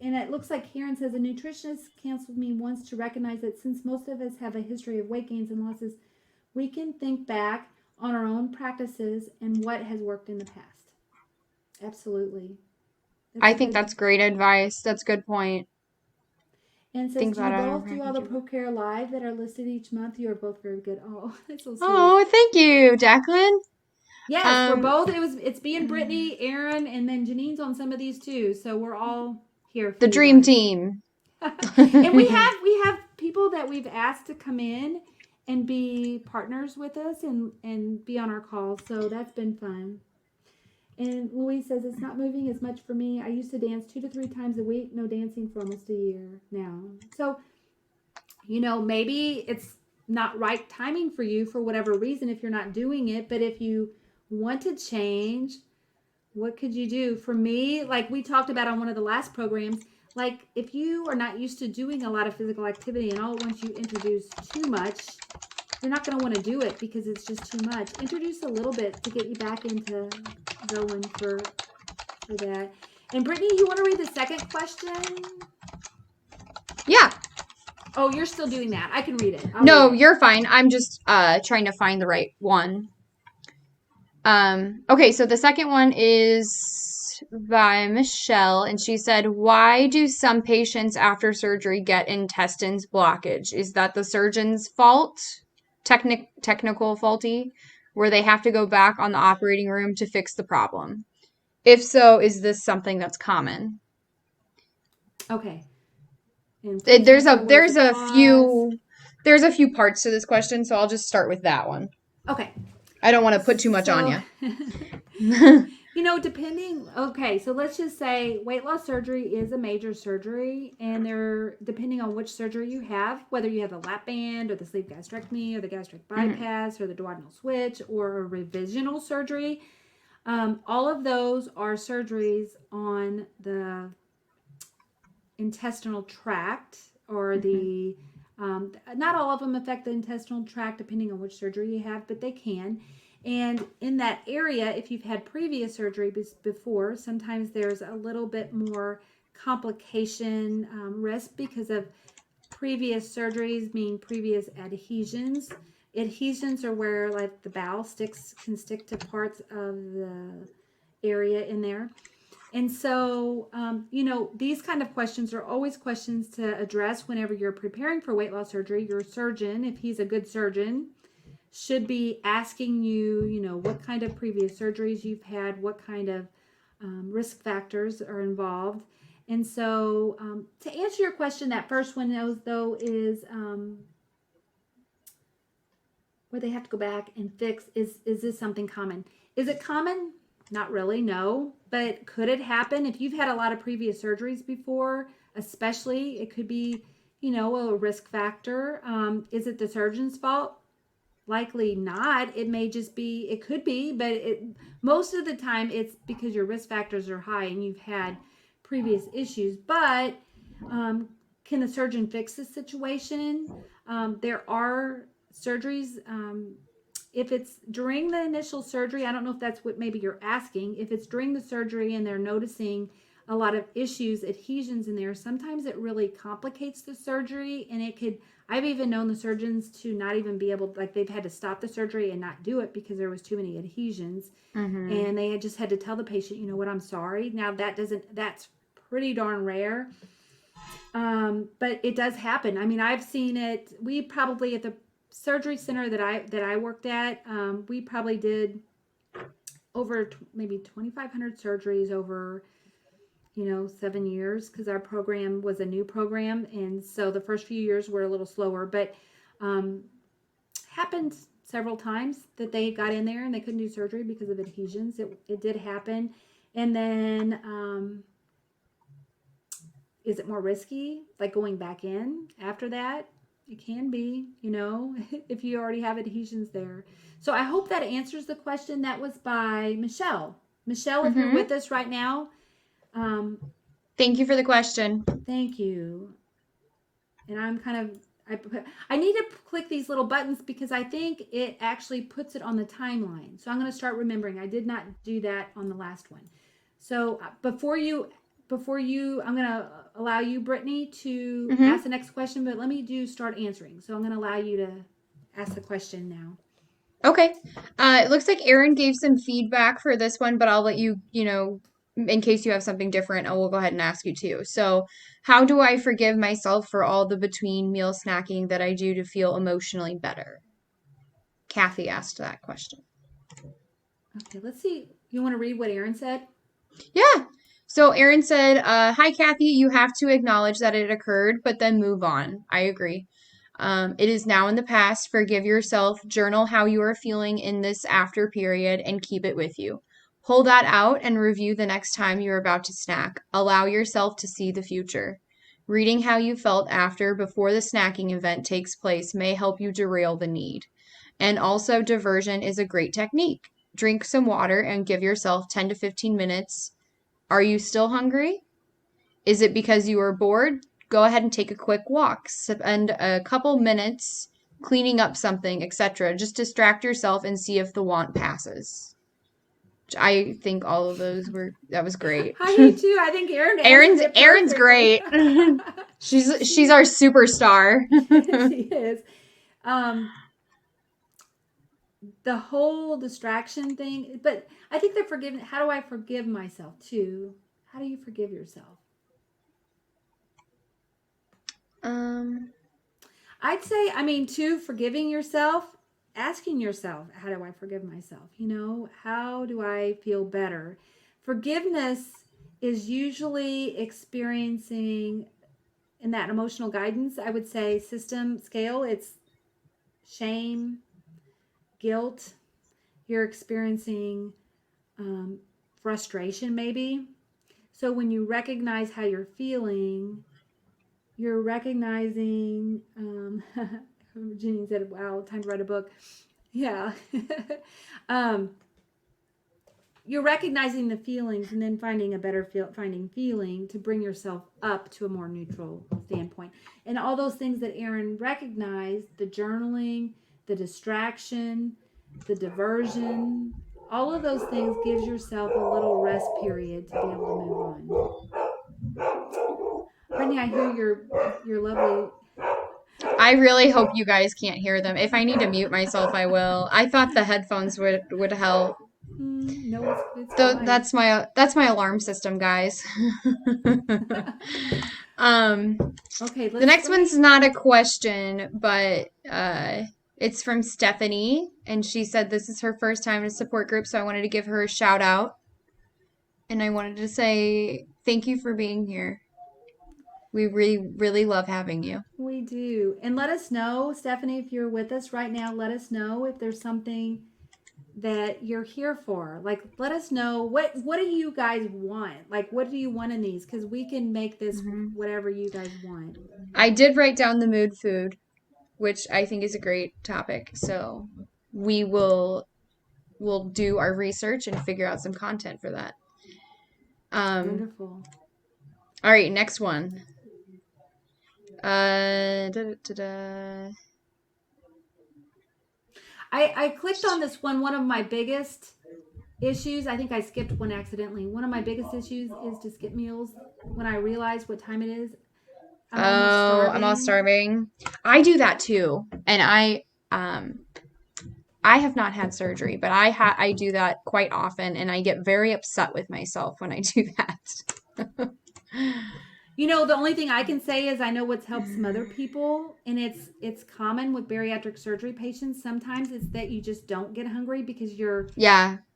and it looks like Karen says a nutritionist counseled me once to recognize that since most of us have a history of weight gains and losses, we can think back on our own practices and what has worked in the past. Absolutely. I think that's great advice. That's a good point. And it says, Think do you about both it. do all the ProCare Live that are listed each month? You are both very good. Oh, that's so sweet. Oh, thank you, Jacqueline. Yes, we're both. It's me and Brittany, Aaron, and then Janine's on some of these too. So we're all here for the you dream guys. team. And we have people that we've asked to come in and be partners with us and be on our calls. So that's been fun. And Louise says it's not moving as much for me. I used to dance 2 to 3 times a week. No dancing for almost a year now. So, maybe it's not right timing for you for whatever reason if you're not doing it. But if you want to change, what could you do? For me, like we talked about on one of the last programs, like if you are not used to doing a lot of physical activity and all at once you introduce too much, you're not going to want to do it because it's just too much. Introduce a little bit to get you back into going for that. And Brittany, you want to read the second question? Yeah. Oh, you're still doing that. I can read it. No, you're fine. I'm just trying to find the right one. Okay, so the second one is by Michelle, and she said, why do some patients after surgery get intestines blockage? Is that the surgeon's fault? Technical faulty? Where they have to go back on the operating room to fix the problem? If so, is this something that's common? Okay. There's a few parts to this question, so I'll just start with that one. Okay. I don't want to put too much on you. Depending. Okay, so let's just say weight loss surgery is a major surgery, and depending on which surgery you have, whether you have the lap band or the sleeve gastrectomy or the gastric bypass or the duodenal switch or a revisional surgery, all of those are surgeries on the intestinal tract or the not all of them affect the intestinal tract depending on which surgery you have, but they can. And in that area, if you've had previous surgery before, sometimes there's a little bit more complication risk because of previous surgeries, meaning previous adhesions. Adhesions are where like the bowel can stick to parts of the area in there. And so, these kind of questions are always questions to address whenever you're preparing for weight loss surgery. Your surgeon, if he's a good surgeon, should be asking you, what kind of previous surgeries you've had, what kind of risk factors are involved. And so, to answer your question, that first one, though, is where they have to go back and fix. Is this something common? Is it common? Not really, no. But could it happen if you've had a lot of previous surgeries before? Especially, it could be, a risk factor. Is it the surgeon's fault? Likely not. It may just be, it could be, but most of the time it's because your risk factors are high and you've had previous issues. But can the surgeon fix the situation? There are surgeries. If it's during the initial surgery, I don't know if that's what maybe you're asking. If it's during the surgery and they're noticing a lot of issues, adhesions in there, sometimes it really complicates the surgery. And I've even known the surgeons to not even be able, like they've had to stop the surgery and not do it because there was too many adhesions. Mm-hmm. And they just had to tell the patient, I'm sorry. Now that's pretty darn rare. But it does happen. I mean, I've seen it. We probably at the surgery center that I worked at, we probably did over maybe 2,500 surgeries over 7 years because our program was a new program, and so the first few years were a little slower, but happened several times that they got in there and they couldn't do surgery because of adhesions. It did happen. And then is it more risky like going back in after that? It can be, if you already have adhesions there. So I hope that answers the question. That was by Michelle. Michelle, if you're with us right now. Thank you for the question. Thank you. And I need to click these little buttons because I think it actually puts it on the timeline. So I'm going to start remembering. I did not do that on the last one. So before you, I'm going to allow you, Brittany, to Mm-hmm. ask the next question, but let me start answering. So I'm going to allow you to ask the question now. Okay. It looks like Aaron gave some feedback for this one, but I'll let you, in case you have something different, I will go ahead and ask you too. So, how do I forgive myself for all the between meal snacking that I do to feel emotionally better? Kathy asked that question. Okay, let's see. You want to read what Aaron said? Yeah. So Aaron said, "Hi Kathy, you have to acknowledge that it occurred, but then move on." I agree. It is now in the past. Forgive yourself. Journal how you are feeling in this after period and keep it with you. Pull that out and review the next time you're about to snack. Allow yourself to see the future. Reading how you felt after before the snacking event takes place may help you derail the need. And also, diversion is a great technique. Drink some water and give yourself 10 to 15 minutes. Are you still hungry? Is it because you are bored? Go ahead and take a quick walk. Spend a couple minutes cleaning up something, etc. Just distract yourself and see if the want passes. I think all of those that was great. I do too. I think Aaron answered it Aaron's perfectly. great. She's our superstar. She is. The whole distraction thing, but I think the forgiveness, how do I forgive myself too? How do you forgive yourself? I'd say, too, forgiving yourself, asking yourself, how do I forgive myself? How do I feel better? Forgiveness is usually experiencing, in that emotional guidance, I would say system scale, it's shame, guilt. You're experiencing frustration, maybe. So when you recognize how you're feeling, you're recognizing, Janine said, wow, time to write a book. Yeah. You're recognizing the feelings and then finding a better feeling to bring yourself up to a more neutral standpoint. And all those things that Aaron recognized, the journaling, the distraction, the diversion, all of those things gives yourself a little rest period to be able to move on. Brittany, I hear your lovely. I really hope you guys can't hear them. If I need to mute myself, I will. I thought the headphones would help. No, it's fine. That's my alarm system, guys. Okay, the next one's not a question, but it's from Stephanie, and she said this is her first time in a support group, so I wanted to give her a shout out. And I wanted to say thank you for being here. We really, really love having you. We do. And let us know, Stephanie, if you're with us right now, let us know if there's something that you're here for. Like, let us know what do you guys want? Like, what do you want in these? Because we can make this whatever you guys want. I did write down the mood food, which I think is a great topic. So we'll do our research and figure out some content for that. Wonderful. All right, next one. I clicked on this one. One of my biggest issues, I think I skipped one accidentally. One of my biggest issues is to skip meals when I realize what time it is. I'm all starving. I do that too. And I have not had surgery, but I do that quite often, and I get very upset with myself when I do that. The only thing I can say is I know what's helped some other people, and it's common with bariatric surgery patients. Sometimes it's that you just don't get hungry because your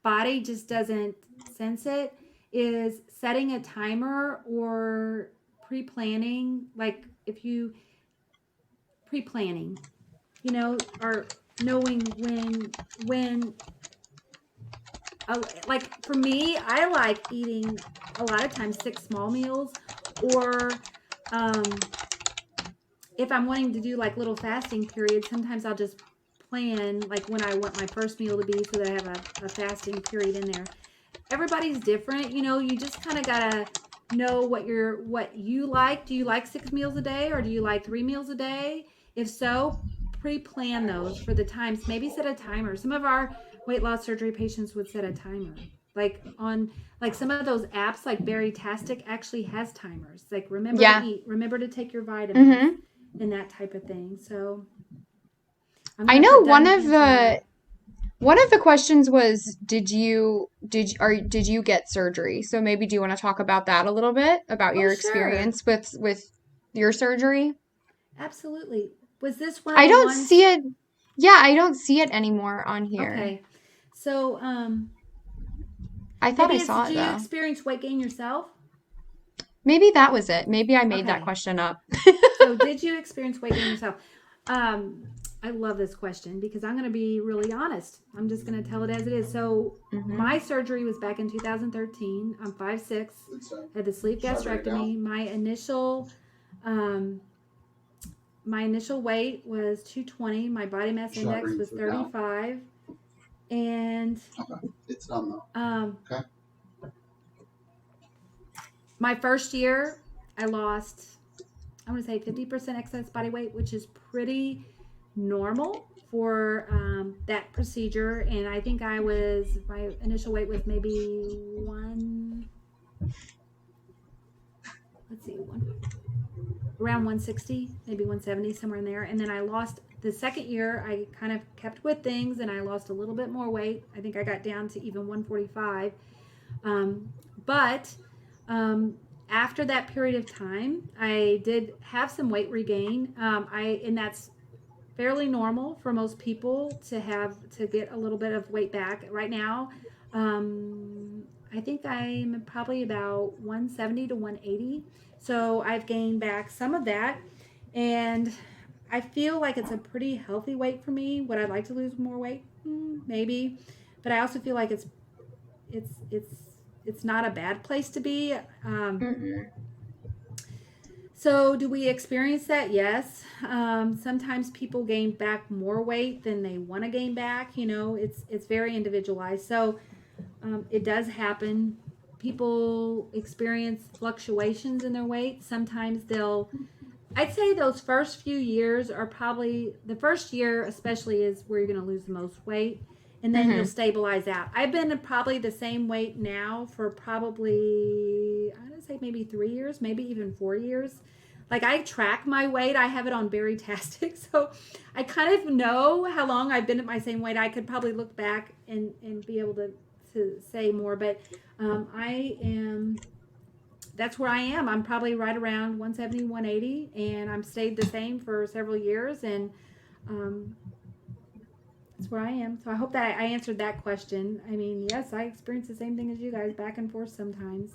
body just doesn't sense it, is setting a timer or pre-planning. Like if you pre-planning, or knowing when like for me, I like eating a lot of times 6 small meals, or if I'm wanting to do like little fasting periods, sometimes I'll just plan like when I want my first meal to be so that I have a fasting period in there. Everybody's different, you just kind of gotta know what you like. Do you like 6 meals a day, or do you like 3 meals a day? If so, pre-plan those for the times. Maybe set a timer. Some of our weight loss surgery patients would set a timer. Like some of those apps like Bariatric actually has timers. Like remember to Yeah. eat, remember to take your vitamins, Mm-hmm. and that type of thing. So I'm I gonna know put done answering that. one of the questions was did you get surgery? So maybe do you want to talk about that a little bit about Oh your sure, experience with your surgery? absolutely. Was this one of I the don't see ones? it. Yeah, I don't see it anymore on here. Okay, so I thought maybe I it's saw did it you though. experience weight gain yourself? Maybe that was it. Maybe I made that Okay, question up. so did you experience weight gain yourself? Um, I love this question because I'm going to be really honest. I'm just going to tell it as it is. So Hmm. my surgery was back in 2013. I'm 5'6", had the sleeve gastrectomy. Um, my initial weight was 220. My body mass index was 35, and um, my first year I lost, I'm going to say 50% excess body weight, which is pretty normal for that procedure. And I think my initial weight was maybe let's see, around 160, maybe 170, somewhere in there. And then I lost the second year, I kind of kept with things and I lost a little bit more weight. I think I got down to even 145. But um, after that period of time, I did have some weight regain. And that's fairly normal for most people to get a little bit of weight back. Right now, I think I'm probably about 170 to 180. So I've gained back some of that, and I feel like it's a pretty healthy weight for me. Would I like to lose more weight? Maybe, but I also feel like it's it's it's not a bad place to be. Hmm. So, do we experience that? Yes. Sometimes people gain back more weight than they want to gain back. It's very individualized. So, it does happen. People experience fluctuations in their weight. Sometimes I'd say those first few years are probably the first year, especially, is where you're going to lose the most weight, and then you'll Hmm. stabilize out. I've been probably the same weight now for probably, I would say maybe 3 years, maybe even 4 years. Like I track my weight, I have it on Baritastic, so I kind of know how long I've been at my same weight. I could probably look back and be able to say more, but I am that's where I am. I'm probably right around 170, 180, and I'm stayed the same for several years, and um, that's where I am. So I hope that I answered that question. I mean, yes, I experience the same thing as you guys, back and forth sometimes.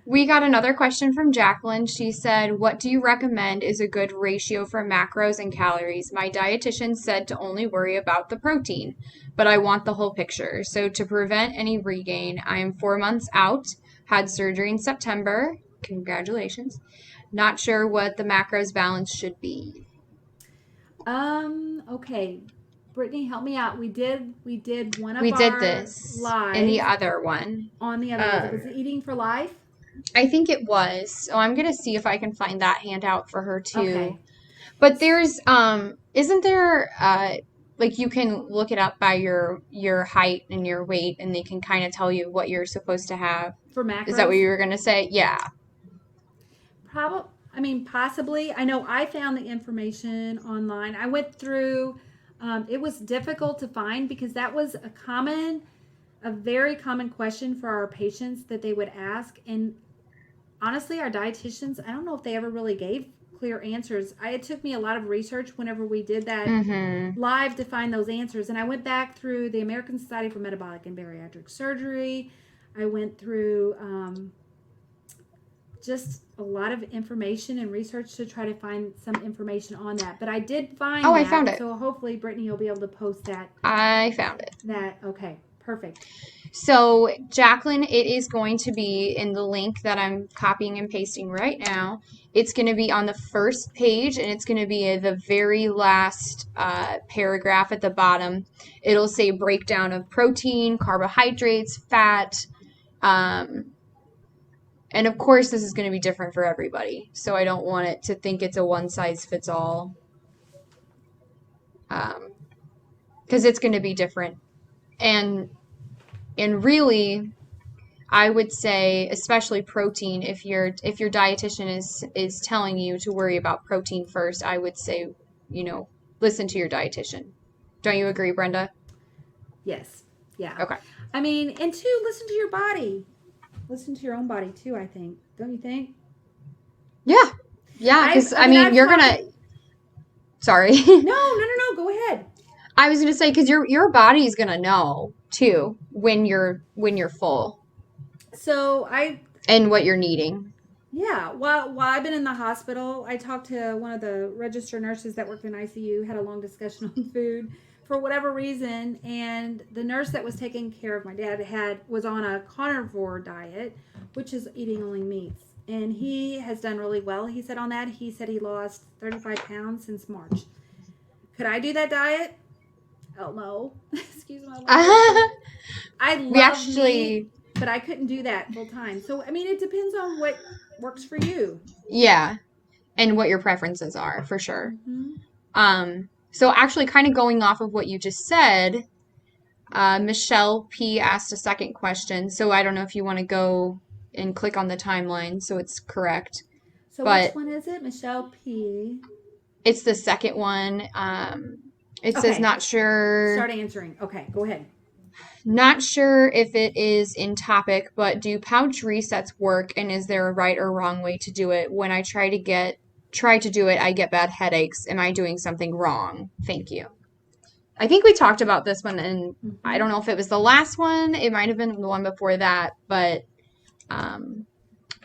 We got another question from Jacqueline. She said, "What do you recommend is a good ratio for macros and calories? My dietitian said to only worry about the protein, but I want the whole picture. So to prevent any regain, I am 4 months out, had surgery in September. Congratulations. Not sure what the macros balance should be." Okay, Brittany, help me out. We did one We of did our this in the lives other one. on the other. Was Um, it Eating for Life? I think it was. So I'm gonna see if I can find that handout for her too. Okay. But there's isn't there like you can look it up by your height and your weight and they can kind of tell you what you're supposed to have. For Is that what macros? you were gonna say? Yeah. Probably, I mean, possibly. I know I found the information online. I went through, it was difficult to find because that was a very common question for our patients that they would ask. And honestly, our dietitians, I don't know if they ever really gave clear answers. It took me a lot of research whenever we did that Mm-hmm. live to find those answers. And I went back through the American Society for Metabolic and Bariatric Surgery. I went through just a lot of information and research to try to find some information on that. But I did Oh, find I found that, it. so hopefully Brittany will be able to post that. I found it. Okay, perfect. So, Jacqueline, it is going to be in the link that I'm copying and pasting right now. It's going to be on the first page and it's going to be the very last paragraph at the bottom. It'll say breakdown of protein, carbohydrates, fat. Um, and of course, this is going to be different for everybody. So, I don't want it to think it's a one size fits all because it's going to be different. And And really, I would say, especially protein, if your dietitian is telling you to worry about protein first, I would say, you know, listen to your dietitian. Don't you agree, Brenda? Yes. Yeah. Okay. I mean, and two, listen to your body. Listen to your own body too, I think. Don't you think? Yeah. Yeah, I've, because I I mean, mean, I've you're talked. gonna. Sorry. No. Go ahead. I was gonna say because your body's gonna know too when you're full So I, and what you're needing. yeah. While I've been in the hospital, I talked to one of the registered nurses that worked in ICU. Had a long discussion on food for whatever reason, and the nurse that was taking care of my dad was on a carnivore diet, which is eating only meats. And he has done really well. He said on that, he said he lost 35 pounds since March. Could I do that diet? Hell no. Excuse my language, but I We love meat, actually, but I couldn't do that full time. So I mean, it depends on what works for you. yeah, and what your preferences are for sure. Mm-hmm. So actually, kind of going off of what you just said, Michelle P asked a second question. So I don't know if you want to go and click on the timeline so it's correct, So which but one is it, Michelle P? it's the second one. It says Okay, not sure. start answering. Okay, go ahead. Not sure if it is in topic, but do pouch resets work and is there a right or wrong way to do it? When I try to do it, I get bad headaches. Am I doing something wrong? Thank you. I think we talked about this one and I Mm-hmm. don't know if it was the last one. It might have been the one before that, but um,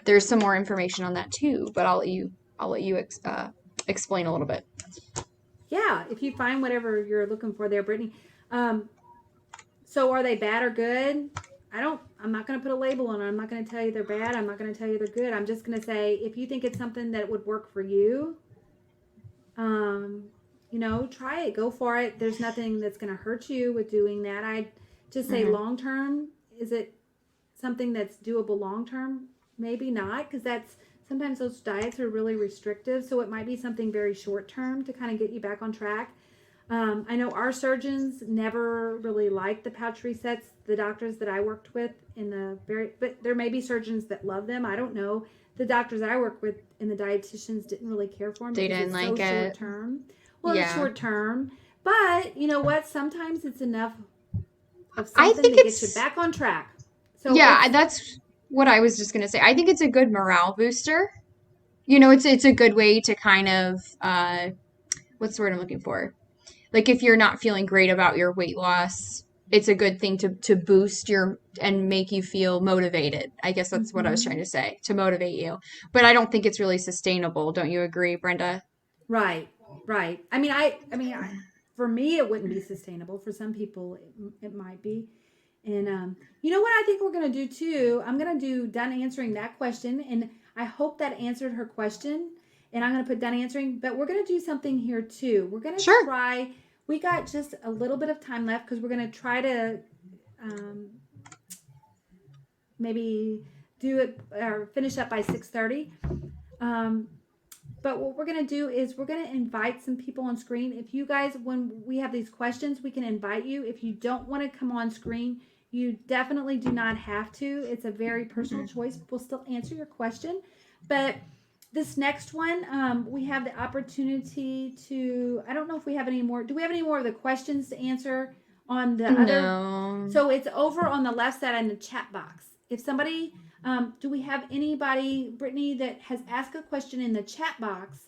there's some more information on that too, but I'll let you explain a little bit. Yeah, if you find whatever you're looking for there, Brittany. Um, so are they bad or good? I'm not going to put a label on it. I'm not going to tell you they're bad. I'm not going to tell you they're good. I'm just going to say if you think it's something that would work for you, um, try it. Go for it. There's nothing that's going to hurt you with doing that. I just say Hmm. long term. Is it something that's doable long term? Maybe not, because that's sometimes those diets are really restrictive. So it might be something very short term to kind of get you back on track. I know our surgeons never really liked the pouch resets. The doctors that I worked with but there may be surgeons that love them. I don't know. The doctors that I work with and the dietitians didn't really care for them They because didn't it's so like short it. term. Well, it's Yeah. short term, but you know what? Sometimes it's enough of I something think to get you it's back on track. So Yeah, it's that's what I was just gonna say. I think it's a good morale booster. You know, it's a good way to kind of what's the word I'm looking for? Like if you're not feeling great about your weight loss, it's a good thing to boost your and make you feel motivated. I guess that's what I was trying mm-hmm. to say, to motivate you. But I don't think it's really sustainable. Don't you agree, Brenda? Right, right. For me, it wouldn't be sustainable. For some people, it might be. And you know what I think we're going to do too? I'm going to do done answering that question. And I hope that answered her question. And I'm going to put done answering. But we're going to do something here too. We're going to Sure. try, we got just a little bit of time left because we're going to try to um, maybe do it or finish up by 6:30. Um, but what we're going to do is we're going to invite some people on screen. If you guys, when we have these questions, we can invite you. If you don't want to come on screen, you definitely do not have to. It's a very personal choice. We'll still answer your question. But this next one, we have the opportunity to, I don't know if we have any more. Do we have any more of the questions to answer on the other? No. So it's over on the left side in the chat box. If somebody do we have anybody, Brittany, that has asked a question in the chat box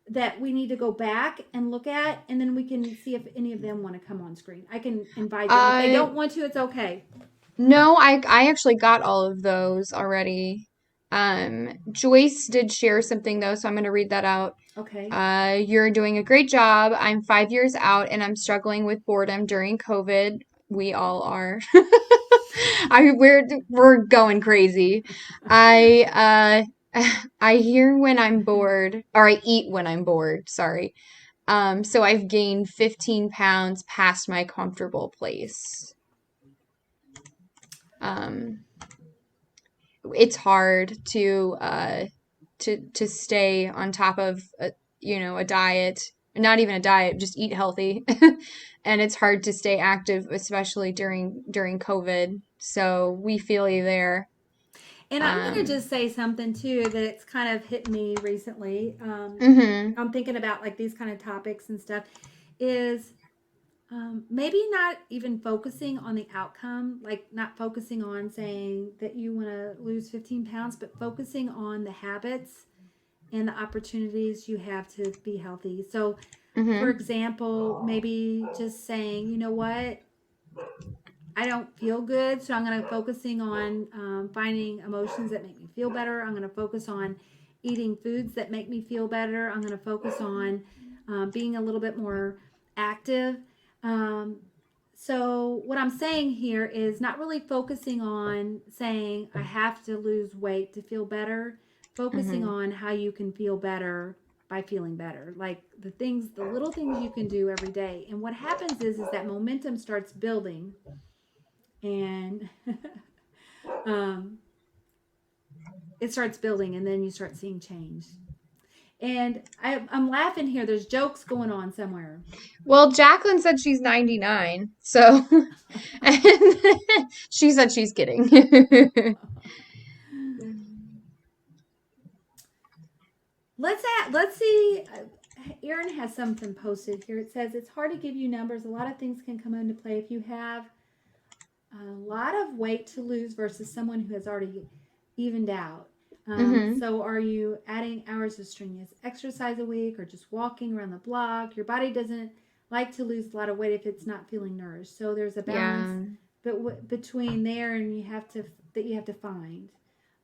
that we need to go back and look at, and then we can see if any of them want to come on screen? I can invite them. If they Uh don't want to, it's okay. no, I actually got all of those already. Joyce did share something though, so I'm going to read that out. Okay. You're doing a great job. I'm 5 years out and I'm struggling with boredom during COVID. We all are. We're going crazy. I I hear when I'm bored, or I eat when I'm bored, sorry. So I've gained 15 pounds past my comfortable place. Um, it's hard to stay on top of a diet, not even a diet, just eat healthy. And it's hard to stay active, especially during COVID. So we feel you there. And I'm going to just say something too that's kind of hit me recently. Mm-hmm. I'm thinking about like these kind of topics and stuff is maybe not even focusing on the outcome, like not focusing on saying that you want to lose 15 pounds, but focusing on the habits and the opportunities you have to be healthy. So, for Mm-hmm. example, maybe just saying, you know what, I don't feel good, so I'm going to focusing on finding emotions that make me feel better. I'm going to focus on eating foods that make me feel better. I'm going to focus on being a little bit more active. Um, so what I'm saying here is not really focusing on saying I have to lose weight to feel better. Focusing Mm-hmm. on how you can feel better by feeling better, like the little things you can do every day. And what happens is that momentum starts building and um, it starts building and then you start seeing change. And I'm laughing here, there's jokes going on somewhere. Well, Jacqueline said she's 99, so and she said she's kidding. Let's see. Erin has something posted here. It says it's hard to give you numbers. A lot of things can come into play if you have a lot of weight to lose versus someone who has already evened out. Mm-hmm. So, are you adding hours of strenuous exercise a week or just walking around the block? Your body doesn't like to lose a lot of weight if it's not feeling nourished. So, there's a balance Yeah. between there and you have to find.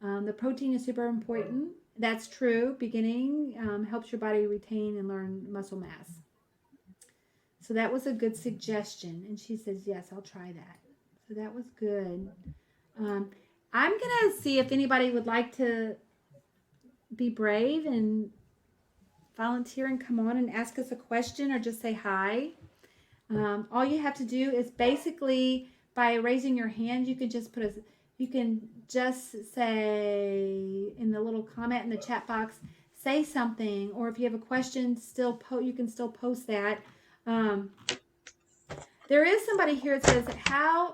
The protein is super important. That's true. Beginning helps your body retain and learn muscle mass. So that was a good suggestion. And she says, yes, I'll try that. So that was good. Um, I'm going to see if anybody would like to be brave and volunteer and come on and ask us a question or just say hi. All you have to do is basically by raising your hand, you can just say in the little comment in the chat box, say something, or if you have a question, you can still post that. Um, there is somebody here that says,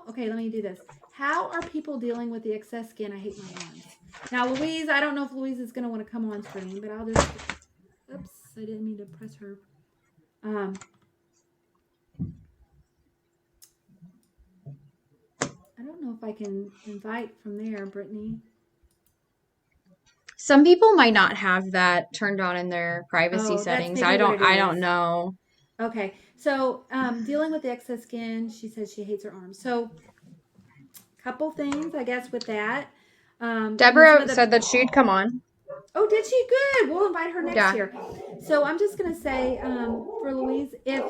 okay, let me do this. How are people dealing with the excess skin? I hate my arms. Now, Louise, I don't know if Louise is going to want to come on screen, but oops, I didn't mean to press her. I don't know if I can invite from there, Brittany. Some people might not have that turned on in their privacy Oh, that's settings. maybe what it I is. don't know. Okay, so dealing with the excess skin, she says she hates her arms. So, couple things, I guess, with that. Some Deborah of the said that she'd come on. Oh, did she? Good. We'll invite her next Yeah. year. So I'm just going to say for Louise, if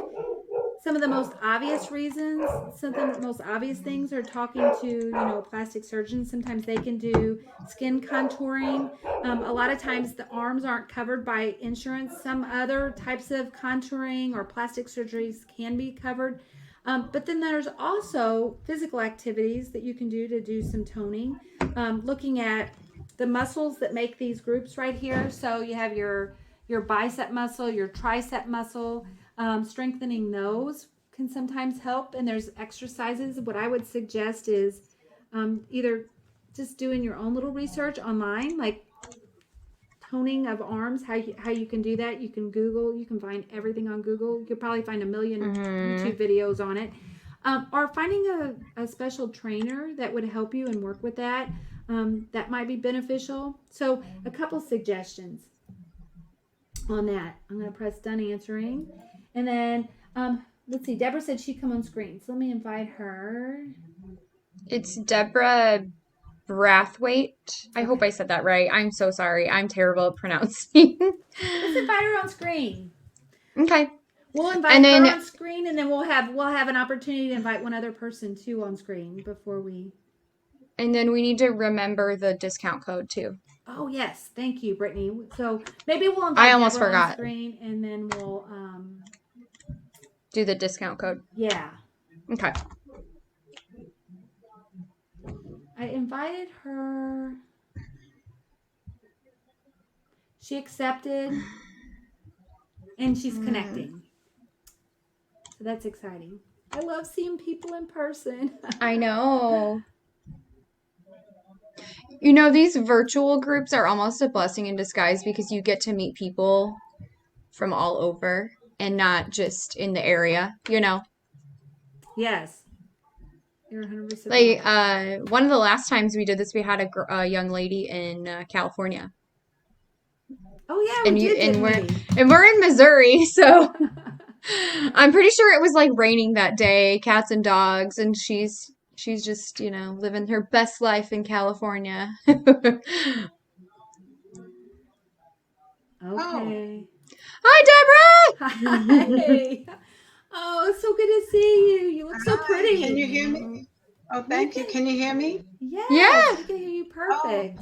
some of the most obvious reasons, some of the most obvious things are talking to, plastic surgeons. Sometimes they can do skin contouring. A lot of times the arms aren't covered by insurance. Some other types of contouring or plastic surgeries can be covered. But then there's also physical activities that you can do some toning. Looking at the muscles that make these groups right here. So you have your bicep muscle, your tricep muscle. Strengthening those can sometimes help. And there's exercises. What I would suggest is either just doing your own little research online, like toning of arms, how you can do that. You can Google. You can find everything on Google. You could probably find a million YouTube videos on it. Or finding a special trainer that would help you and work with that. That might be beneficial. So a couple suggestions on that. I'm going to press done answering. And then, let's see, Deborah said she'd come on screen. So let me invite her. It's Deborah Brathwaite. I hope I said that right. I'm so sorry. I'm terrible at pronouncing. Let's invite her on screen. Okay. We'll invite her on screen, and then we'll have an opportunity to invite one other person too on screen before we. And then we need to remember the discount code too. Oh yes, thank you, Brittany. So maybe we'll invite Deborah on screen, and then we'll do the discount code. Yeah. Okay. I invited her. She accepted, and she's connecting. So that's exciting. I love seeing people in person. I know. You know, these virtual groups are almost a blessing in disguise because you get to meet people from all over and not just in the area, you know? Yes, you're 100% Like, right. one of the last times we did this, we had a young lady in California, Oh yeah, we and did, didn't we're we? in Missouri, so I'm pretty sure it was like raining that day, cats and dogs, and she's just, living her best life in California. Oh, Okay. Hi, Deborah! Hi. Oh, it's so good to see you. You look so hi. Can pretty. you hear me? Oh, We thank you. can, Can you hear me? yes, Yeah. we can hear you Oh, perfect.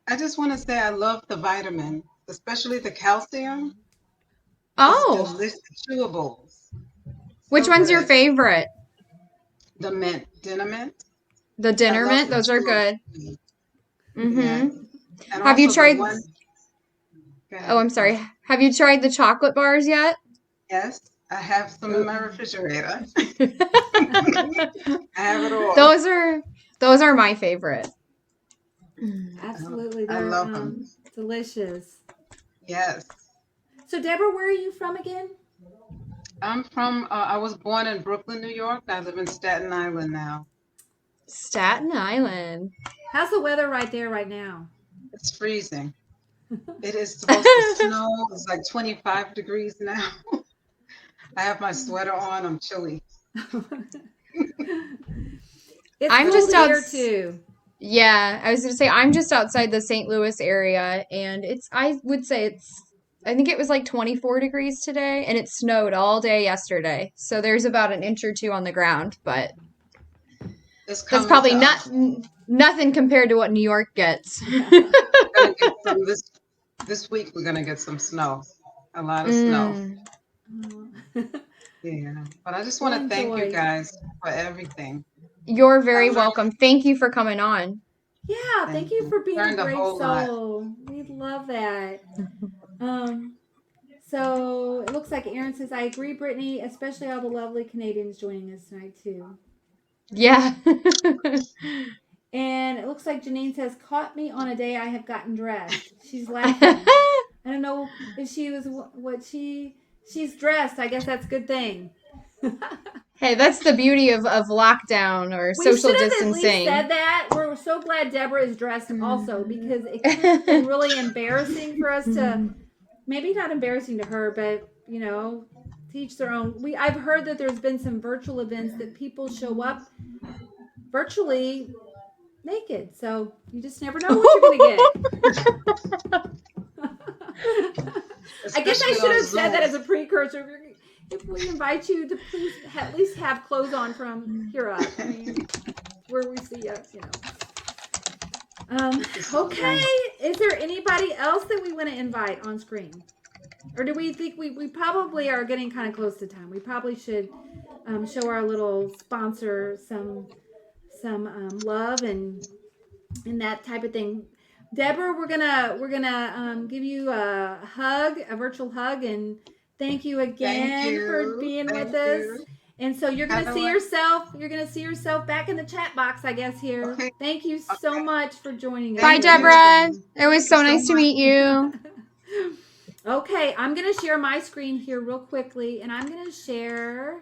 I just want to say I love the vitamin, especially the calcium. It's Oh, delicious. Chewables. which So one's your good. favorite? The mint, dinner mint. The I dinner love mint? the Those are good. chewable. Mm-hmm. Yes. And Have you also the tried, one, go oh, ahead. I'm sorry. Have you tried the chocolate bars yet? Yes, I have some in Ooh. my refrigerator. I have it all. Those are those are my favorite. Absolutely. I They're love them. delicious. Yes. So, Deborah, where are you from again? I was born in Brooklyn, New York. I live in Staten Island now. Staten Island. How's the weather right there right now? It's freezing. It is supposed to snow. It's like 25 degrees now. I have my sweater on. I'm chilly. It's I'm But it's cold just out. good. here too. Yeah, I was gonna say I'm just outside the St. Louis area, and I would say I think it was like 24 degrees today, and it snowed all day yesterday. So there's about an inch or two on the ground, but It's that's coming probably to not us. nothing compared to what New York gets. Yeah. We're gonna get some this week. We're gonna get some snow. A lot of snow. Mm, Yeah. But I just Well, want to thank you enjoy. guys for everything. you're I very learned welcome. Thank you for coming on. Yeah, thank thank you you. for being a Learned a great whole lot. soul. We love that. Um, so it looks like Aaron says, I agree, Brittany, especially all the lovely Canadians joining us tonight too. Yeah. And it looks like Janine says, caught me on a day I have gotten dressed. She's laughing. I don't know if she was what she's dressed. I guess that's a good thing. Hey, that's the beauty of lockdown or We social should have at least distancing. said that. We're so glad Deborah is dressed also because it could have been really embarrassing for us to, maybe not embarrassing to her, but teach their own. I've heard that there's been some virtual events that people show up virtually naked. So you just never know what you're gonna get. I guess I Especially should on have said that Zoom. as a precursor. If we invite you to please at least have clothes on from here up. I mean, where we see you. Okay. Is there anybody else that we want to invite on screen? Or do we think we probably are getting kind of close to time? We probably should show our little sponsor some love and that type of thing. Deborah, we're gonna give you a hug, a virtual hug, and thank you Thank again for you. being with Thank us. you. And so you're Have gonna a see wonderful. yourself. You're gonna see yourself back in the chat box, I guess. Here. Okay. Thank you so Okay. much for joining us Bye, Thank here on the you. Deborah. screen. It was Thank you so so nice to much. meet you. Okay, I'm gonna share my screen here real quickly, and I'm gonna share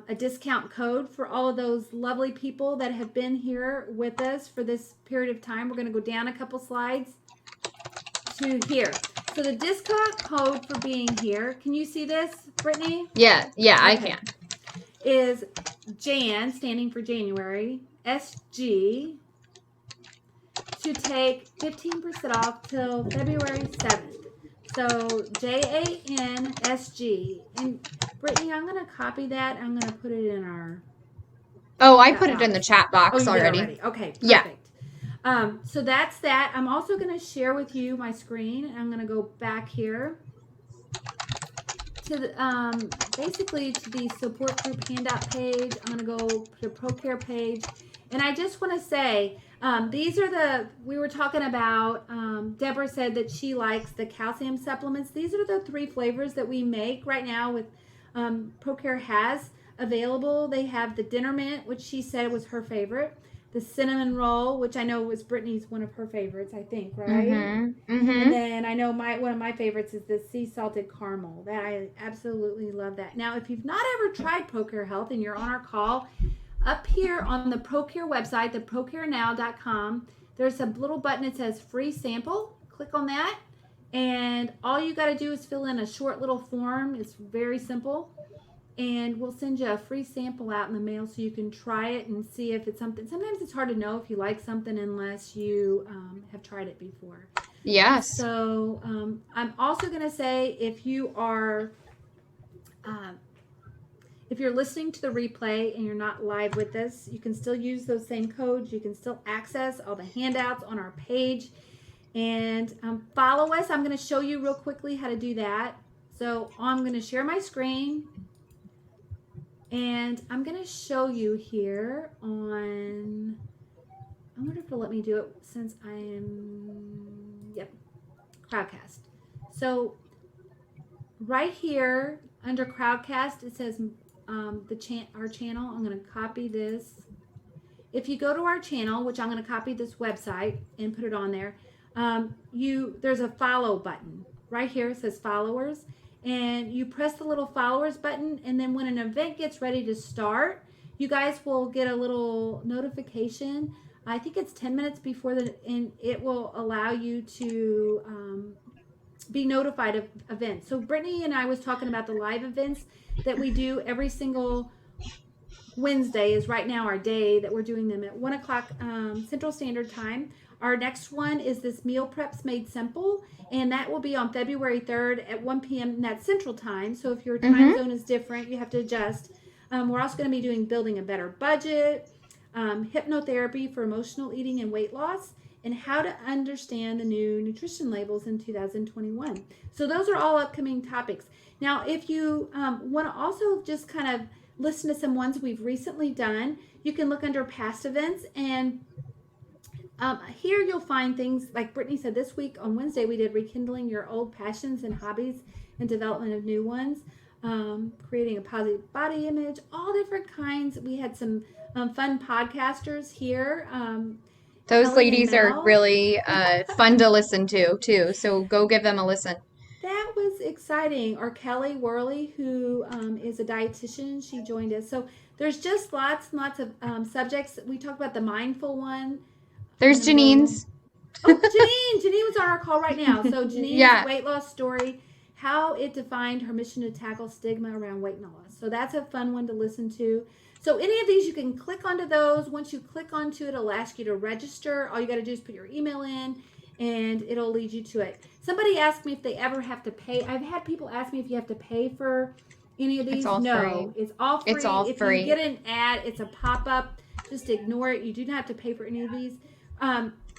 a discount code for all of those lovely people that have been here with us for this period of time. We're going to go down a couple slides to here. So the discount code for being here, can you see this, Brittany? Yeah, I Okay. can. Is Jan, standing for January, SG, to take 15% off till February 7th. So JANSG. And Brittany, I'm going to copy that. I'm going to put it in our Oh, I chat put it in the box. chat Oh, box you did already. already. Okay, Yeah. perfect. So that's that. I'm also going to share with you my screen. I'm going to go back here to the, basically to the support group handout page. I'm going to go to the ProCare page. And I just want to say, these are we were talking about, Deborah said that she likes the calcium supplements. These are the 3 flavors that we make right now with ProCare has available. They have the dinner mint, which she said was her favorite. the cinnamon roll, which I know was Brittany's one of her favorites, I think, right? Mm-hmm. And Mm-hmm. then I know one of my favorites is the sea salted caramel. That I absolutely love that. Now, if you've not ever tried ProCare Health and you're on our call, up here on the ProCare website, the procarenow.com, there's a little button that says free sample. Click on that, and all you got to do is fill in a short little form. It's very simple, and we'll send you a free sample out in the mail so you can try it and see if it's something. Sometimes it's hard to know if you like something unless you have tried it before. Yes. So I'm also going to say if you're listening to the replay and you're not live with us, you can still use those same codes. You can still access all the handouts on our page. And follow us. I'm going to show you real quickly how to do that. So I'm going to share my screen. And I'm going to show you here on, I wonder if it'll let me do it since I am, Crowdcast. So right here under Crowdcast, it says our channel. I'm going to copy this. If you go to our channel, which I'm going to copy this website and put it on there, there's a follow button right here. It says followers, and you press the little followers button, and then when an event gets ready to start, you guys will get a little notification. I think it's 10 minutes before and it will allow you to be notified of events. So Brittany and I was talking about the live events that we do every single Wednesday is right now our day that we're doing them at 1 o'clock Central Standard Time. Our next one is this Meal Preps Made Simple, and that will be on February 3rd at 1 p.m. and that's Central Time. So if your time zone is different, you have to adjust. We're also going to be doing Building a Better Budget, hypnotherapy for emotional eating and weight loss, and how to understand the new nutrition labels in 2021. So those are all upcoming topics. Now, if you want to also just kind of listen to some ones we've recently done, you can look under past events, and here you'll find things like Brittany said. This week on Wednesday we did rekindling your old passions and hobbies and development of new ones, creating a positive body image, all different kinds. We had some fun podcasters here. Those Kelly ladies and are Mel. really fun to listen to too, so go give them a listen. That was exciting. Or Kelly Worley, who is a dietitian, she joined us. So there's just lots and lots of subjects. We talked about the mindful one. There's Janine's. Oh, Janine was on our call right now. So Janine's weight loss story, how it defined her mission to tackle stigma around weight loss. So that's a fun one to listen to. So any of these, you can click onto those. Once you click onto it, it'll ask you to register. All you got to do is put your email in, and it'll lead you to it. Somebody asked me if they ever have to pay. I've had people ask me if you have to pay for any of these. It's all free. It's all free. It's all free. If you get an ad, it's a pop-up. Just ignore it. You do not have to pay for any of these.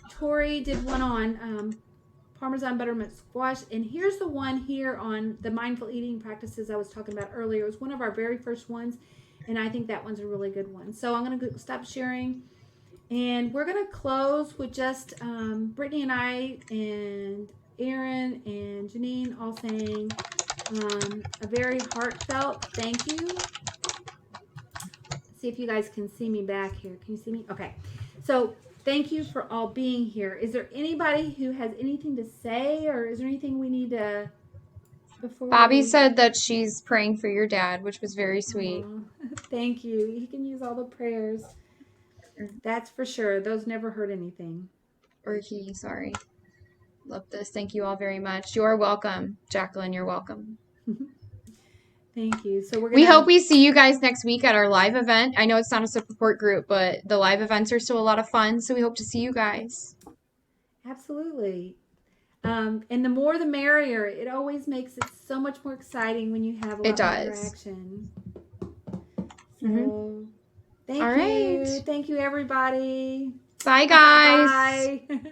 Tori did one on Parmesan buttermilk squash, and here's the one here on the mindful eating practices I was talking about earlier. It was one of our very first ones, and I think that one's a really good one. So I'm going to stop sharing, and we're going to close with just Brittany and I and Erin and Janine all saying a very heartfelt thank you. See if you guys can see me back here. Can you see me? Okay. So thank you for all being here. Is there anybody who has anything to say, or is there anything we need to before? Bobby said that she's praying for your dad, which was very sweet. Thank you. He can use all the prayers. That's for sure. Those never hurt anything. Sorry. Love this. Thank you all very much. You're welcome, Jacqueline. You're welcome. Thank you. So we hope we see you guys next week at our live event. I know it's not a support group, but the live events are still a lot of fun. So we hope to see you guys. Absolutely. And the more the merrier. It always makes it so much more exciting when you have a lot of interaction. So thank you. Thank you, everybody. Bye, guys. Bye.